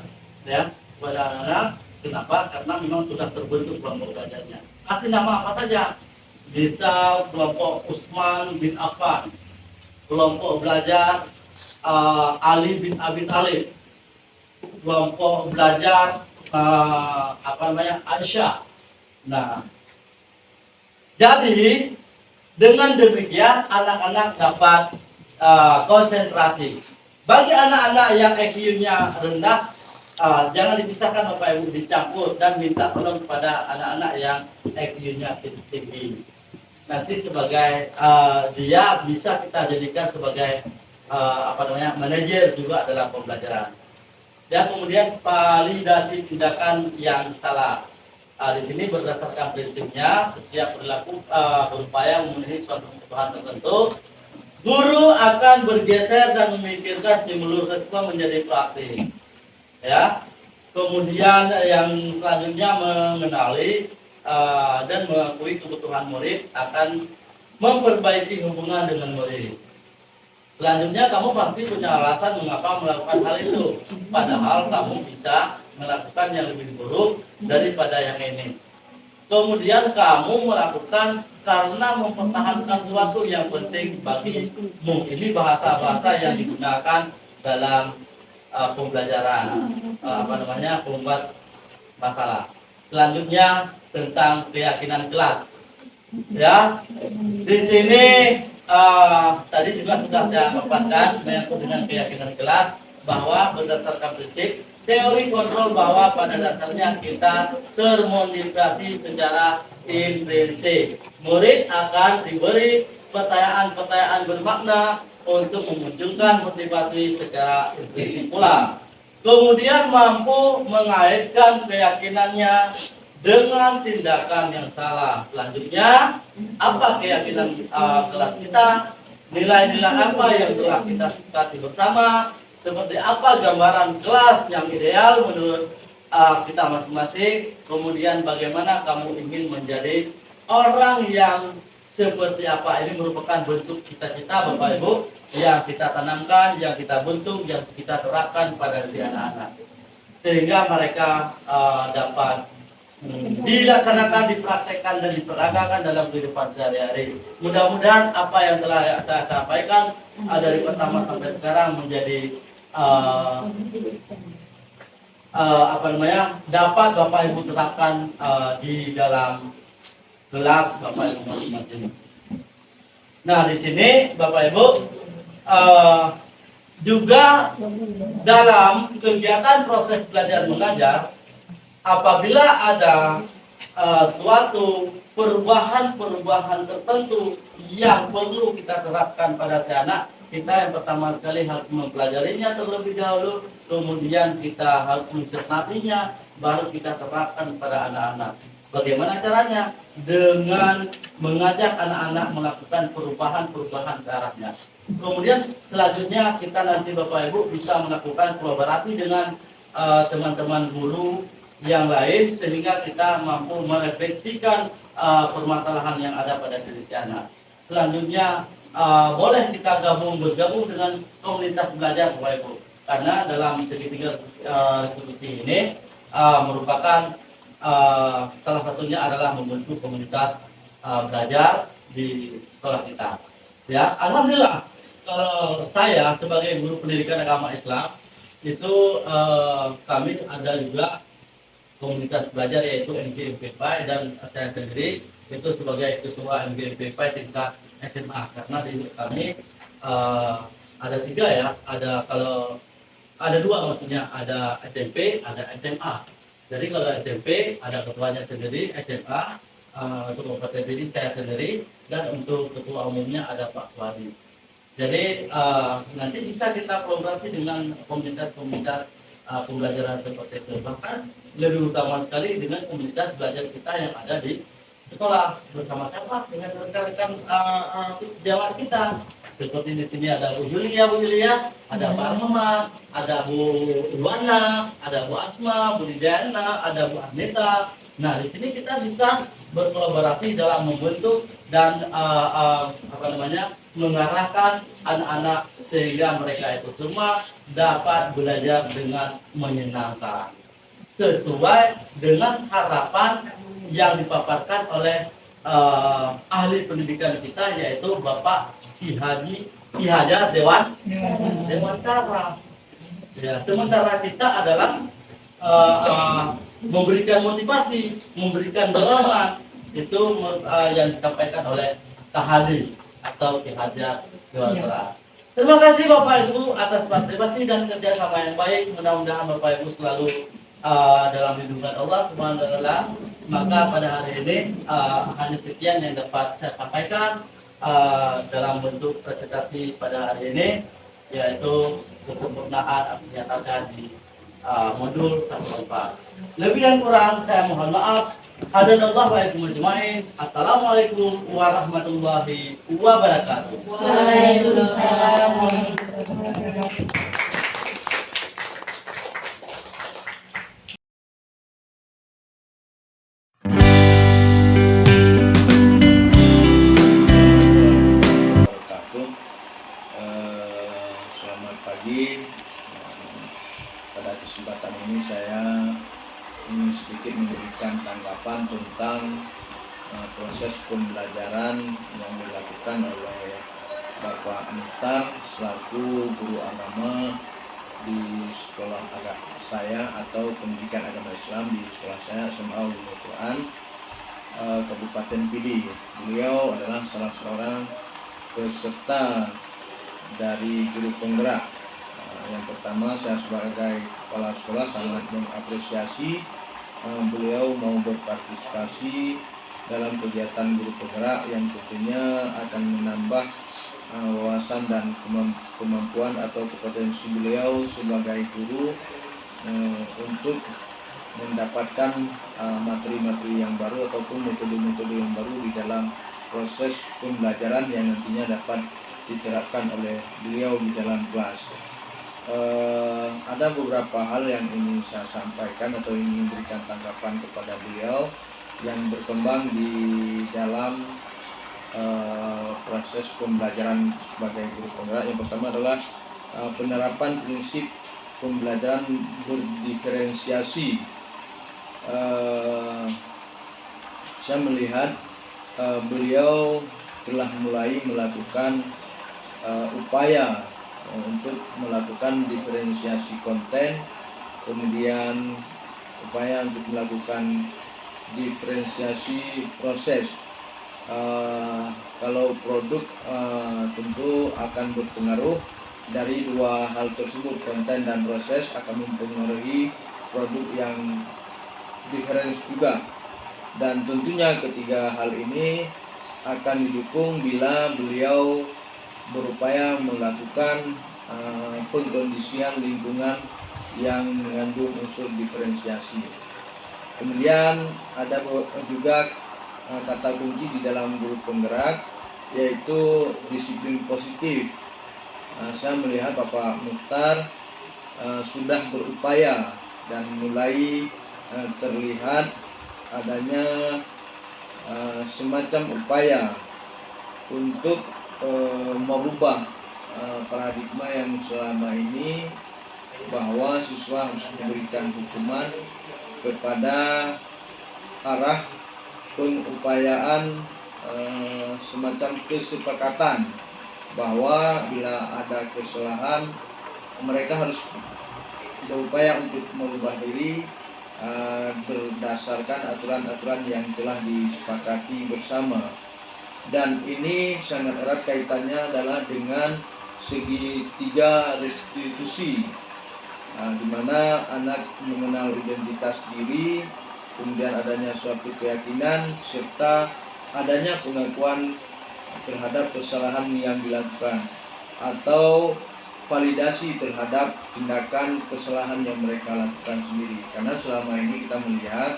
ya, kepada anak-anak. Kenapa? Karena memang sudah terbentuk kelompok belajarnya. Kasih nama apa saja. Bisa kelompok Utsman bin Affan, kelompok belajar Ali bin Abi Thalib, kelompok belajar Aisyah. Nah, jadi dengan demikian anak-anak dapat konsentrasi. Bagi anak-anak yang IQ-nya rendah, jangan dipisahkan Bapak Ibu, dicampur dan minta tolong kepada anak-anak yang IQ-nya tinggi. Nanti sebagai dia bisa kita jadikan sebagai manajer juga dalam pembelajaran. Dan kemudian validasi tindakan yang salah. Di sini berdasarkan prinsipnya, setiap perilaku berupaya memenuhi suatu kebutuhan tertentu, guru akan bergeser dan memikirkan stimulus respon menjadi proaktif. Ya. Kemudian yang selanjutnya mengenali dan mengakui kebutuhan murid, akan memperbaiki hubungan dengan murid. Selanjutnya kamu pasti punya alasan mengapa melakukan hal itu, padahal kamu bisa melakukan yang lebih buruk daripada yang ini. Kemudian kamu melakukan karena mempertahankan sesuatu yang penting bagimu. Ini bahasa-bahasa yang digunakan dalam pembelajaran pembuat masalah. Selanjutnya tentang keyakinan kelas. Ya, di sini tadi juga sudah saya paparkan menyangkut dengan keyakinan kelas, bahwa berdasarkan prinsip teori kontrol bahwa pada dasarnya kita termotivasi secara intrinsik. Murid akan diberi pertanyaan-pertanyaan bermakna untuk memunculkan motivasi secara intrinsik pula. Kemudian mampu mengaitkan keyakinannya dengan tindakan yang salah. Selanjutnya, apa keyakinan kelas kita? Nilai-nilai apa yang telah kita sepakati bersama? Seperti apa gambaran kelas yang ideal menurut kita masing-masing? Kemudian bagaimana kamu ingin menjadi orang yang seperti apa? Ini merupakan bentuk cita-cita Bapak Ibu yang kita tanamkan, yang kita bentuk, yang kita terapkan pada diri anak-anak, sehingga mereka dapat dilaksanakan, dipraktekkan, dan diperagakan dalam kehidupan sehari-hari. Mudah-mudahan apa yang telah saya sampaikan dari pertama sampai sekarang menjadi dapat Bapak Ibu terapkan di dalam kelas Bapak Ibu masing-masing. Nah, di sini Bapak Ibu juga dalam kegiatan proses belajar mengajar, apabila ada suatu perubahan-perubahan tertentu yang perlu kita terapkan pada si anak, kita yang pertama sekali harus mempelajarinya terlebih dahulu, kemudian kita harus mencernatinya, baru kita terapkan pada anak-anak. Bagaimana caranya? Dengan mengajak anak-anak melakukan perubahan-perubahan ke arahnya. Kemudian selanjutnya kita nanti Bapak Ibu bisa melakukan kolaborasi dengan teman-teman guru yang lain, sehingga kita mampu merefleksikan permasalahan yang ada pada diri si anak. Selanjutnya boleh kita bergabung dengan komunitas belajar Bapak Ibu, karena dalam segitiga revolusi ini merupakan salah satunya adalah membentuk komunitas belajar di sekolah kita. Ya, alhamdulillah kalau saya sebagai guru pendidikan agama Islam itu kami ada juga komunitas belajar, yaitu MGMPPI, dan saya sendiri itu sebagai ketua MGMPPI tingkat SMA. Karena di kami ada 3 ya, ada kalau ada dua, maksudnya ada SMP, ada SMA. Jadi kalau SMP ada ketuanya sendiri, SMA untuk Kabupaten Pidi saya sendiri, dan untuk ketua umumnya ada Pak Suwadi. Jadi nanti bisa kita kolaborasi dengan komunitas-komunitas pembelajaran seperti itu. Bahkan lebih utama sekali dengan komunitas belajar kita yang ada di sekolah bersama-sama dengan rekan-rekan sejawat kita. Seperti di sini ada Bu Yulia, ada Pak Rahmat, ada Bu Luana, ada Bu Asma, Bu Diana, ada Bu Arneta. Nah, di sini kita bisa berkolaborasi dalam membentuk dan mengarahkan anak-anak sehingga mereka itu semua dapat belajar dengan menyenangkan sesuai dengan harapan yang dipaparkan oleh ahli pendidikan kita, yaitu Bapak Ki Hajar Dewantara. Ya, sementara kita adalah memberikan motivasi, memberikan dorongan, itu yang disampaikan oleh Kahadi atau Ki Hajar Dewantara. Terima kasih Bapak Ibu atas partisipasi dan kerjasama yang baik. Mudah-mudahan Bapak Ibu selalu dalam lindungan Allah Subhanahu wa Ta'ala. Maka pada hari ini hanya sekian yang dapat saya sampaikan dalam bentuk presentasi pada hari ini, yaitu kesempurnaan dinyatakan di modul 1/4. Lebih dan kurang saya mohon maaf. Hadanallahu wa iyyakum ajmain. Assalamualaikum warahmatullahi wabarakatuh. Waalaikumsalam warahmatullahi wabarakatuh. Wabarakatuh. Selamat pagi. Pada kesempatan ini saya ingin sedikit memberikan tanggapan tentang proses pembelajaran yang dilakukan oleh Bapak Muhtar selaku guru agama di sekolah agama saya atau pendidikan agama Islam di sekolah saya SMA Ulumul Quran Kabupaten Pidi. Beliau adalah salah seorang peserta dari guru penggerak. Yang pertama, saya sebagai kepala sekolah sangat mengapresiasi beliau mau berpartisipasi dalam kegiatan guru penggerak yang tentunya akan menambah wawasan dan kemampuan atau kompetensi beliau sebagai guru untuk mendapatkan materi-materi yang baru ataupun metode-metode yang baru di dalam proses pembelajaran yang nantinya dapat diterapkan oleh beliau di dalam kelas. Ada beberapa hal yang ingin saya sampaikan atau ingin memberikan tanggapan kepada beliau yang berkembang di dalam proses pembelajaran sebagai guru penggerak. Yang pertama adalah penerapan prinsip pembelajaran berdiferensiasi. Saya melihat beliau telah mulai melakukan upaya untuk melakukan diferensiasi konten, kemudian upaya untuk melakukan diferensiasi proses. Kalau produk tentu akan berpengaruh dari dua hal tersebut, konten dan proses akan mempengaruhi produk yang diferensi juga. Dan tentunya ketiga hal ini akan didukung bila beliau berupaya melakukan pengkondisian lingkungan yang mengandung unsur diferensiasi. Kemudian ada juga kata kunci di dalam guru penggerak, yaitu disiplin positif. Saya melihat Bapak Muhtar sudah berupaya dan mulai terlihat adanya semacam upaya untuk merubah paradigma yang selama ini bahwa siswa harus memberikan hukuman kepada arah pengupayaan semacam kesepakatan bahwa bila ada kesalahan mereka harus berupaya untuk merubah diri berdasarkan aturan-aturan yang telah disepakati bersama. Dan ini sangat erat kaitannya adalah dengan segitiga restitusi. di mana anak mengenal identitas diri, kemudian adanya suatu keyakinan, serta adanya pengakuan terhadap kesalahan yang dilakukan atau validasi terhadap tindakan kesalahan yang mereka lakukan sendiri. Karena selama ini kita melihat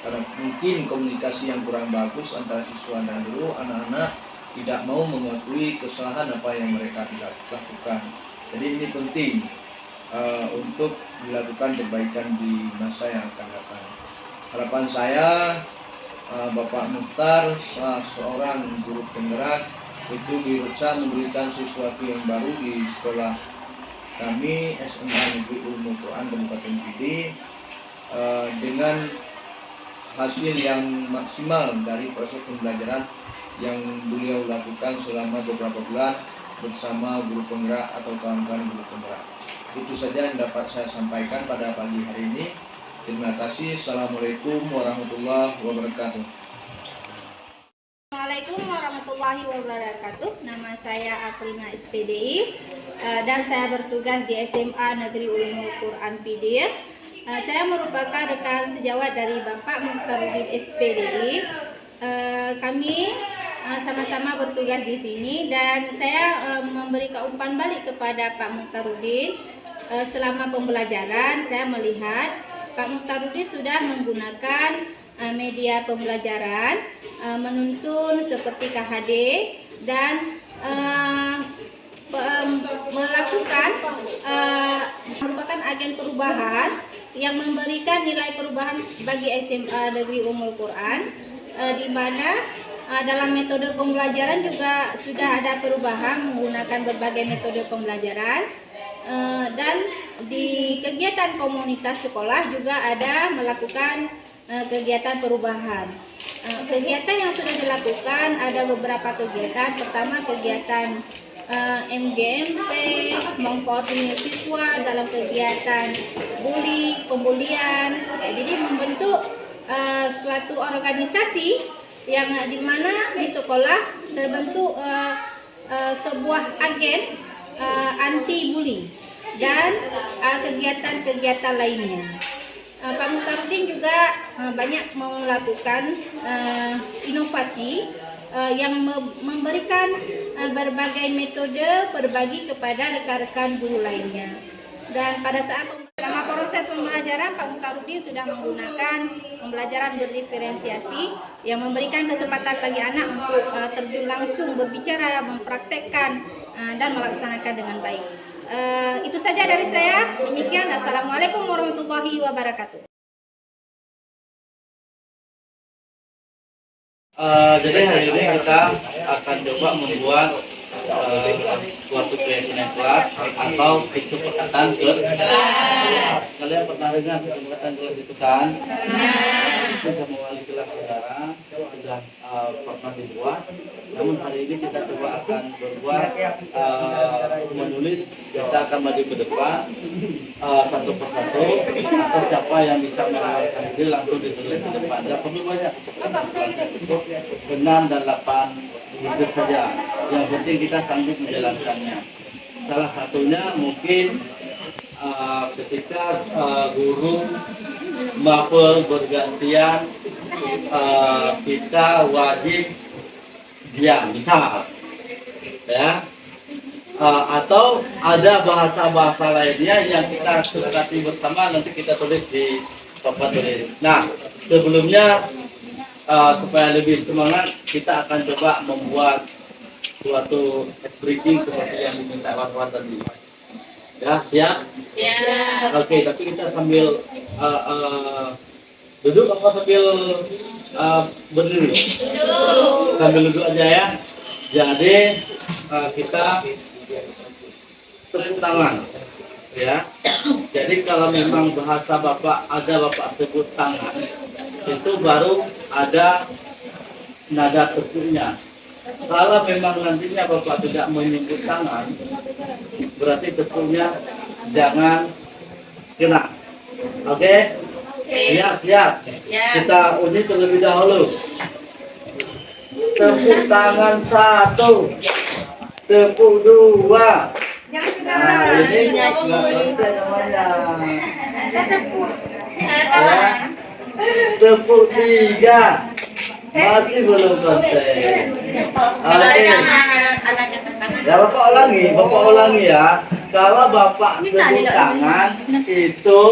karena mungkin komunikasi yang kurang bagus antara siswa dan guru, anak-anak tidak mau mengakui kesalahan apa yang mereka lakukan. Jadi ini penting untuk dilakukan perbaikan di masa yang akan datang. Harapan saya Bapak Mukhtar, seorang guru penggerak, itu bisa memberikan sesuatu yang baru di sekolah kami SMA Negeri Ulumul Quran Kabupaten Pidi dengan hasil yang maksimal dari proses pembelajaran yang beliau lakukan selama beberapa bulan bersama guru penggerak atau kawan-kawan guru penggerak. Itu saja yang dapat saya sampaikan pada pagi hari ini. Terima kasih. Assalamualaikum warahmatullahi wabarakatuh. Assalamualaikum warahmatullahi wabarakatuh. Nama saya Aprina SPDI dan saya bertugas di SMA Negeri Ulumul Quran Pidi. Saya merupakan rekan sejawat dari Bapak Mukhtaruddin SPDI. Kami sama-sama bertugas di sini dan saya memberikan umpan balik kepada Pak Mukhtaruddin. Selama pembelajaran saya melihat Pak Mukhtaruddin sudah menggunakan media pembelajaran, menuntun seperti KHD dan melakukan merupakan agen perubahan yang memberikan nilai perubahan bagi SMA Negeri Ulumul Quran, di mana dalam metode pembelajaran juga sudah ada perubahan menggunakan berbagai metode pembelajaran. Dan di kegiatan komunitas sekolah juga ada melakukan kegiatan perubahan. Kegiatan yang sudah dilakukan ada beberapa kegiatan. Pertama, kegiatan MGMP, mengkoordinir siswa dalam kegiatan pembulian. Jadi membentuk suatu organisasi yang dimana di sekolah terbentuk sebuah agen anti bully dan kegiatan-kegiatan lainnya. Pak Mukhtaruddin juga banyak melakukan inovasi yang memberikan berbagai metode berbagi kepada rekan-rekan guru lainnya. Dan pada saat selama proses pembelajaran, Pak Mukhtaruddin sudah menggunakan pembelajaran berdiferensiasi yang memberikan kesempatan bagi anak untuk terjun langsung berbicara, mempraktekkan dan melaksanakan dengan baik. Itu saja dari saya. Demikian. Assalamualaikum warahmatullahi wabarakatuh. Jadi hari ini kita akan coba membuat suatu keyakinan kelas atau kesepakatan kelas. Kalian pernah dengar kesepakatan kelas itu kan? Itu sama wali kelas saudara sudah pernah dibuat. Namun hari ini kita coba akan berbuat menulis. Kita akan maju ke depan satu persatu atau siapa yang bisa mengeluarkan diri langsung ditulis ke depan. Tidak perlu banyak kesepakatan cukup 6 dan 8 itu saja. Yang penting kita sanggup menjalankannya. Salah satunya mungkin ketika guru mapel bergantian, kita wajib diam, misal, ya. Atau ada bahasa-bahasa lainnya yang kita sepakati bersama, nanti kita tulis di papan tulis. Nah, sebelumnya supaya lebih semangat, kita akan coba membuat suatu briefing seperti yang diminta kawan-kawan tadi. Ya, siap? Siap. Oke, tapi kita sambil duduk apa sambil berdiri? Duduk. Sambil duduk aja ya. Jadi kita tepuk tangan, ya. Jadi kalau memang bahasa Bapak ada Bapak sebut tangan, itu baru ada nada tepuknya. Kalau memang nantinya Bapak tidak menyebut tangan, berarti tepuknya jangan kena. Oke? Siap, siap. Kita uji terlebih dahulu. Tepuk tangan 1, tepuk 2, Nah, ini nggak konsen namanya. Ya. Tepuk 3. Masih belum konsen. Oke. Ya Bapak ulangi ya. Kalau Bapak tepuk tangan itu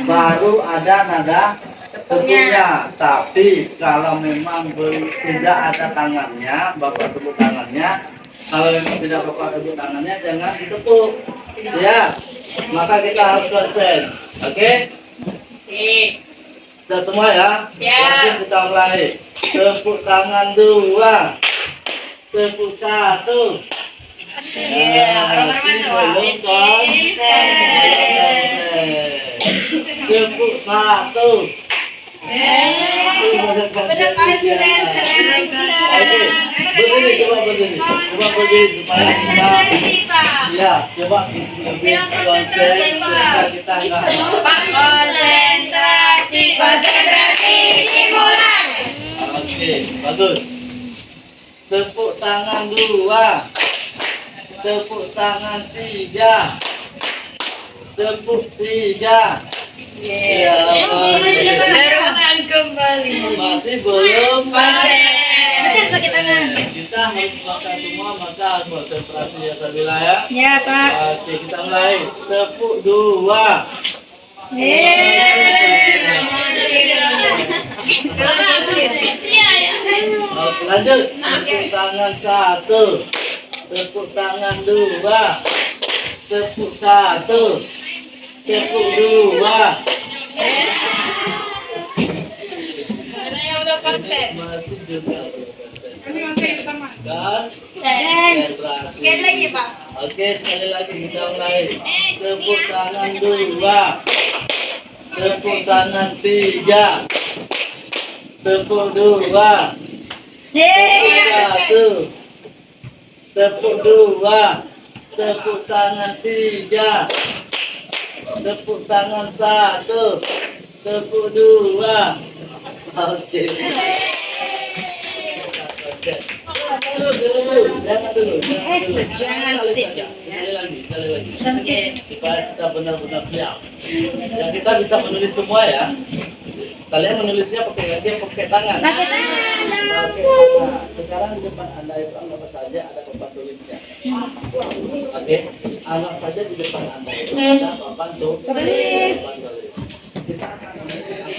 baru ada nada tepuknya. Tapi kalau memang tidak ada tangannya, Bapak tepuk tangannya. Kalau memang tidak Bapak tepuk tangannya, jangan ditepuk. Ya, maka kita harus konsen. Oke? Siap semua ya? Siap. Kita mulai. Tepuk tangan 2. Tepuk 1. Belum konsen. Tepuk 1. Oke, berdiri, coba berdiri supaya kita, ya, coba lebih konsen, kita enggak. Konsentrasi, simulan. Oke, bagus. Tepuk tangan 2. Tepuk tangan 3. Tepuk 3. Ya, Dorongan kembali. masih belum Betul, pakai tangan. kita harus makan semua, maka harus konsentrasi ya Sabila ya. Ya, Pak. Oke, kita mulai. Tepuk 2. Oke, lanjut. Tepuk tangan 1. Tepuk tangan 2. Tepuk 1. Tepuk 2. Masih juga dan konsentrasi. Sekali lagi, Pak. Oke, sekali lagi kita mulai. Tepuk tangan 2. Tepuk tangan 3. Tepuk 2. Tepuk 1. Tepuk 2. Tepuk tangan 3. Tepuk tangan 1. Tepuk 2. Oke. Dulu. Jangan sip. Sekali lagi. Supaya kita benar-benar siap. Ya, kita bisa menulis semua ya. Kalian menulisnya pakai tangan. Pakai tangan. Sekarang di depan Anda itu anggap saja ada papan tulisnya. Oke. Anggap saja di depan Anda itu ada papan tulis. Kita akan sampai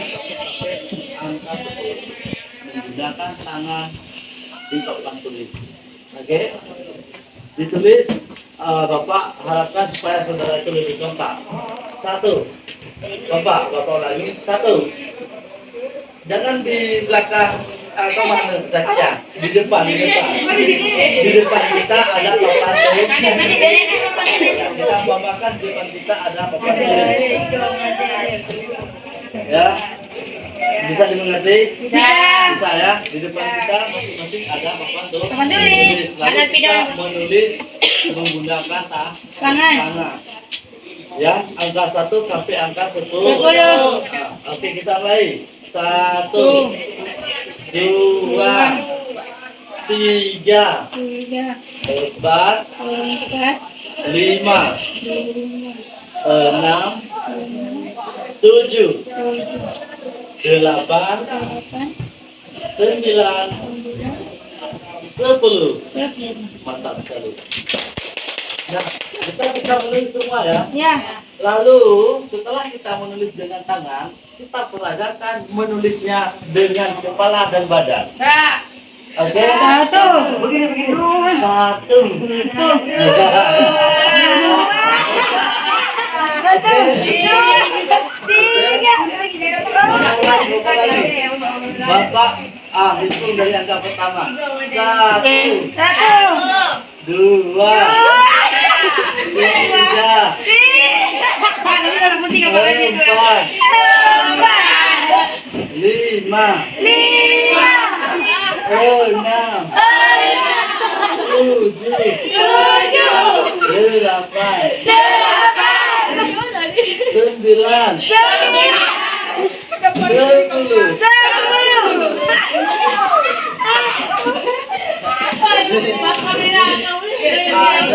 angka 10 menggunakan tangan di papan tulis. Oke. Ditulis. Bapak harapkan supaya saudara itu lebih kompak. 1. Bapak lagi 1. Jangan di belakang atau mana saja, di depan. Di depan kita ada papan tulis. Kita umpamakan di depan kita ada papan tulis. Ya, bisa dimengerti? Bisa ya. Di depan kita masing-masing ada papan tulis. Lalu kita menulis menggunakan tangan. Ya, angka 1 sampai angka 10. Oke, kita mulai. 1, 2, 3, 4, 5, 6, 7, 8, 9, 10. Mantap sekali. Nah, kita bisa menulis semua ya. Lalu setelah kita menulis dengan tangan, kita pelajarkan menulisnya dengan kepala dan badan. Oke. 1. Begini. 1. Bapak hitung dari angka pertama. 1, 2, 3, 4, 5, 6, 7, 8, 9, 10.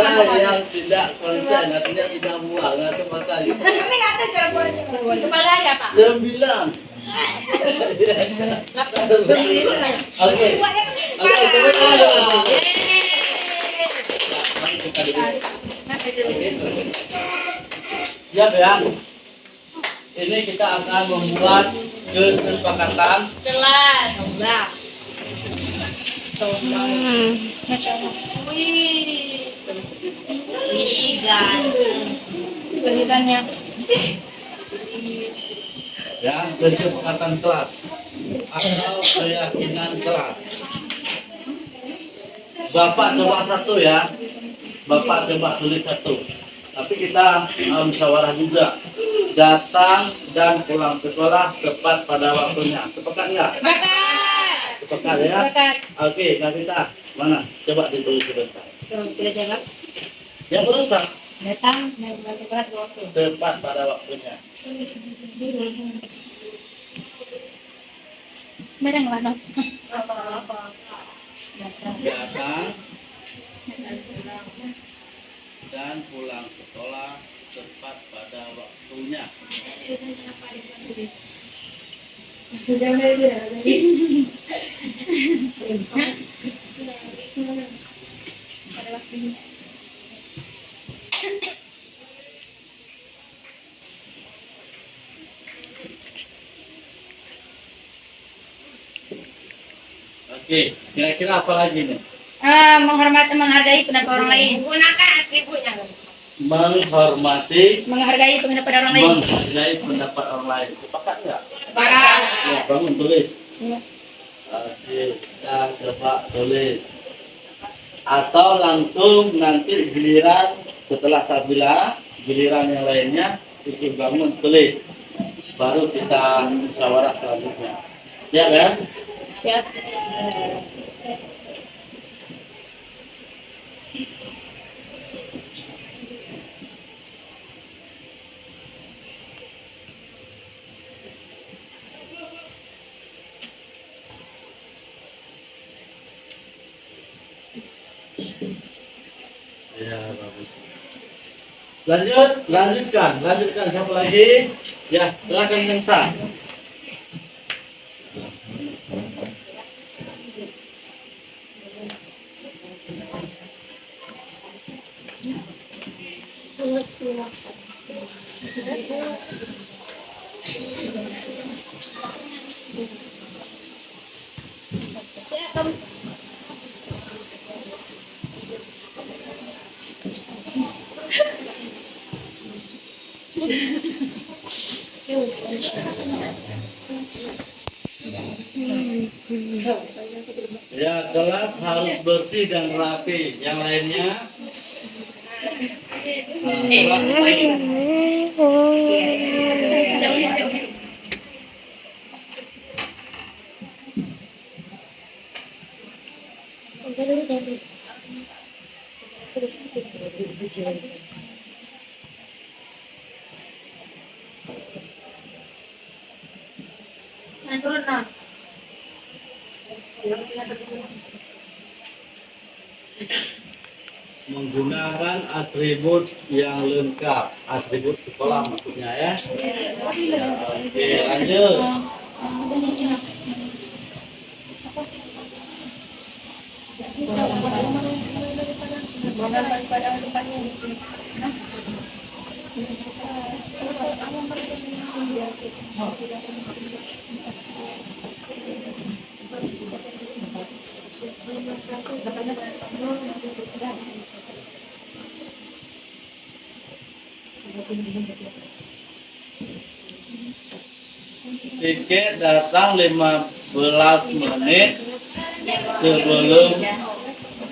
Ada yang tidak tidak konsen, artinya tidak buang atau makali. Kami nggak tahu cara buat kepala ya Pak. 9. Oke. Siap ya. Ini kita akan membuat kesepakatan Kelas. Wih. Wih, ganteng. Tulisannya. ya, kesepakatan kelas atau keyakinan kelas. Bapak coba satu ya. Bapak coba tulis satu. Tapi kita musyawarah juga. Datang dan pulang sekolah tepat pada waktunya. Sepakat nggak? Sepakat. Sepakat ya? Sepakat. Oke, Kak Tita. Mana? Coba ditulis sebentar. Tulis ya, Pak. Ya berusaha. Datang dan pulang sekolah tepat waktu. Tepat pada waktunya. Mereng lah, no. Datang dan pulang sekolah tepat pada waktunya. Pada waktunya. Oke, kira-kira apa lagi nih? Menghormati, menghargai pendapat orang lain. Gunakan atributnya. Menghormati, Menghargai pendapat orang lain. menghargai pendapat orang lain. Sepakat nggak? Sepakat. Ya, bangun tulis. Iya. Oke, kita coba tulis. Atau langsung nanti giliran setelah saya bilang, giliran yang lainnya ikut bangun tulis. Baru kita musyawarah selanjutnya. Ya kan? Siap. Ya, bagus. Lanjutkan siapa lagi? Ya, silakan yang sah. Ya, kelas harus bersih dan rapi. Yang lainnya? Turun, no. Menggunakan atribut yang lengkap, atribut sekolah maksudnya ya. Oke, lanjut. Tiket datang 15 menit sebelum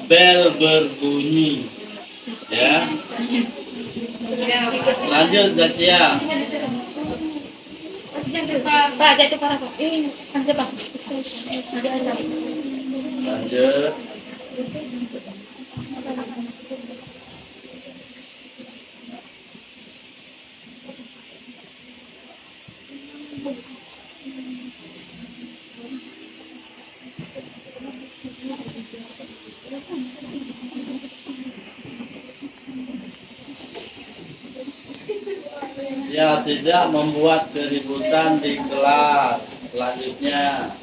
bel berbunyi. Ya. Lanjut Zakia. Pak, jatuh parah, Pak. Lanjut, Pak. Lanjut. Ya, tidak membuat keributan di kelas. Selanjutnya,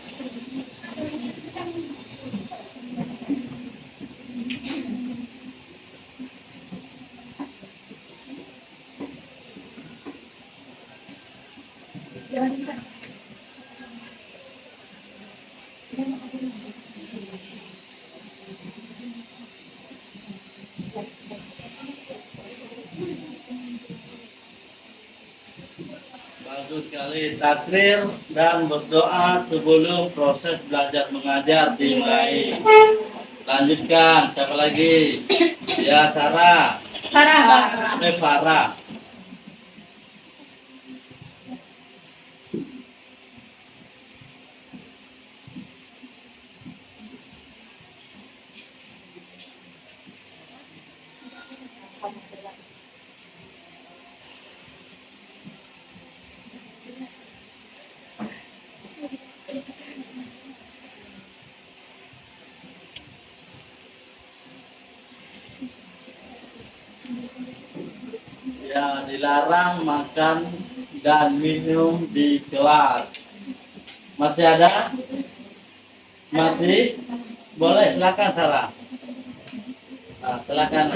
bagus sekali takrir dan berdoa sebelum proses belajar mengajar dimulai. Lanjutkan, siapa lagi? Ya, Sarah. Farah. Farah. Ya, dilarang makan dan minum di kelas. Masih ada? Masih? Boleh, silakan Sarah. Nah, silakan.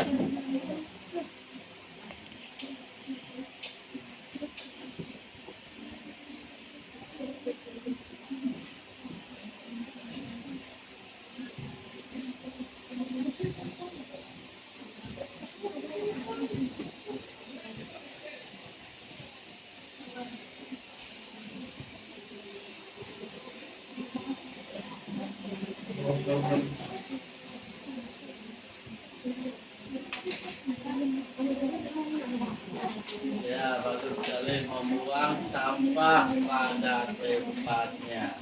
Ya, bagus sekali membuang sampah pada tempatnya.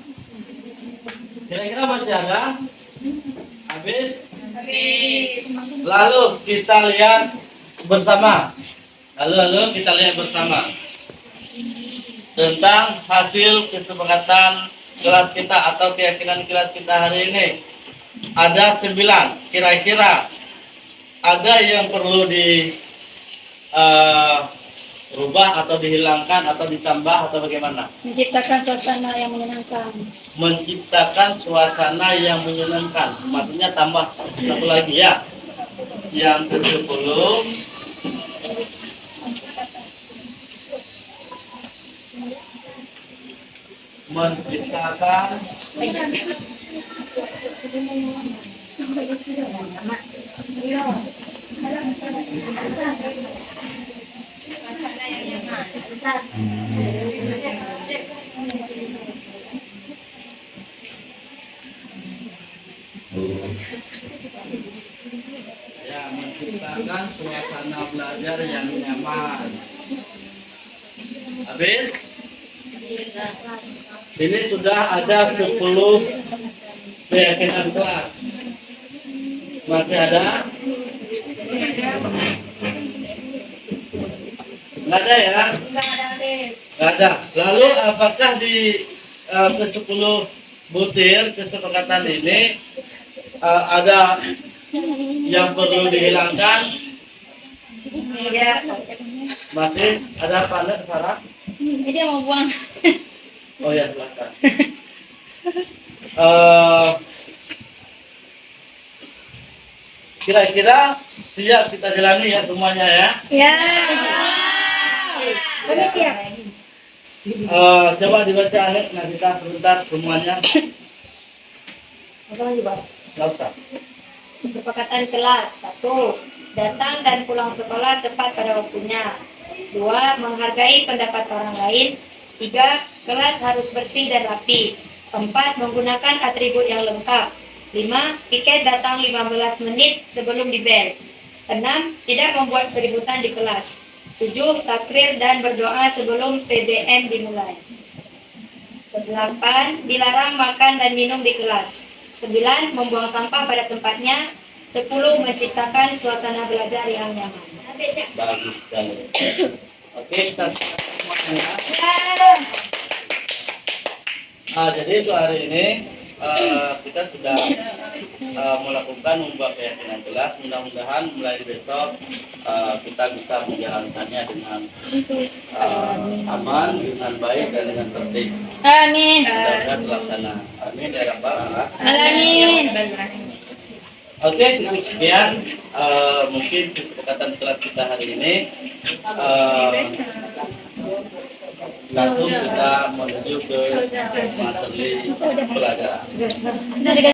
Kira-kira masih ada? Habis? Lalu kita lihat bersama. Lalu kita lihat bersama tentang hasil kesepakatan kelas kita atau keyakinan kelas kita hari ini. Ada 9. Kira-kira ada yang perlu di rubah atau dihilangkan atau ditambah atau bagaimana? Menciptakan suasana yang menyenangkan. Menciptakan suasana yang menyenangkan. Maksudnya tambah satu lagi ya. Yang ke-10 menciptakan Suasana yang nyaman. ya, menciptakan suasana belajar yang nyaman. Habis? Ini sudah ada 10 keyakinan kelas. Masih ada? Nggak ada ya? Nggak ada. Lalu apakah di ke-10 butir kesepakatan ini ada yang perlu dihilangkan? Iya. Masih ada Pak Sarah? Ini dia mau buang. Oh ya, silakan. Kira-kira siap kita jalani ya semuanya ya? Ya. Kami siap. Coba dibaca ayat, nah kita sebentar semuanya. Apa lagi, Pak? Nggak usah. Kesepakatan kelas. 1. Datang dan pulang sekolah tepat pada waktunya. 2. Menghargai pendapat orang lain. 3. Kelas harus bersih dan rapi. 4. Menggunakan atribut yang lengkap. 5. Piket datang 15 menit sebelum di bel. 6. Tidak membuat keributan di kelas. 7. Takrir dan berdoa sebelum PBM dimulai. 8. Dilarang makan dan minum di kelas. 9. Membuang sampah pada tempatnya. 10. Menciptakan suasana belajar yang nyaman. Bagus sekali. Oke, kita semuanya. Ya. Jadi untuk hari ini kita sudah melakukan membuat keyakinan kelas. Mudah-mudahan mulai besok kita bisa menjalankannya dengan aman, dengan baik, dan dengan tertib. Amin. Mudah-mudahan terlaksana. Amin ya rabbal Amin. Oke, cukup sekian mungkin kesepakatan kelas kita hari ini. Langsung kita menuju ke materi pelajaran.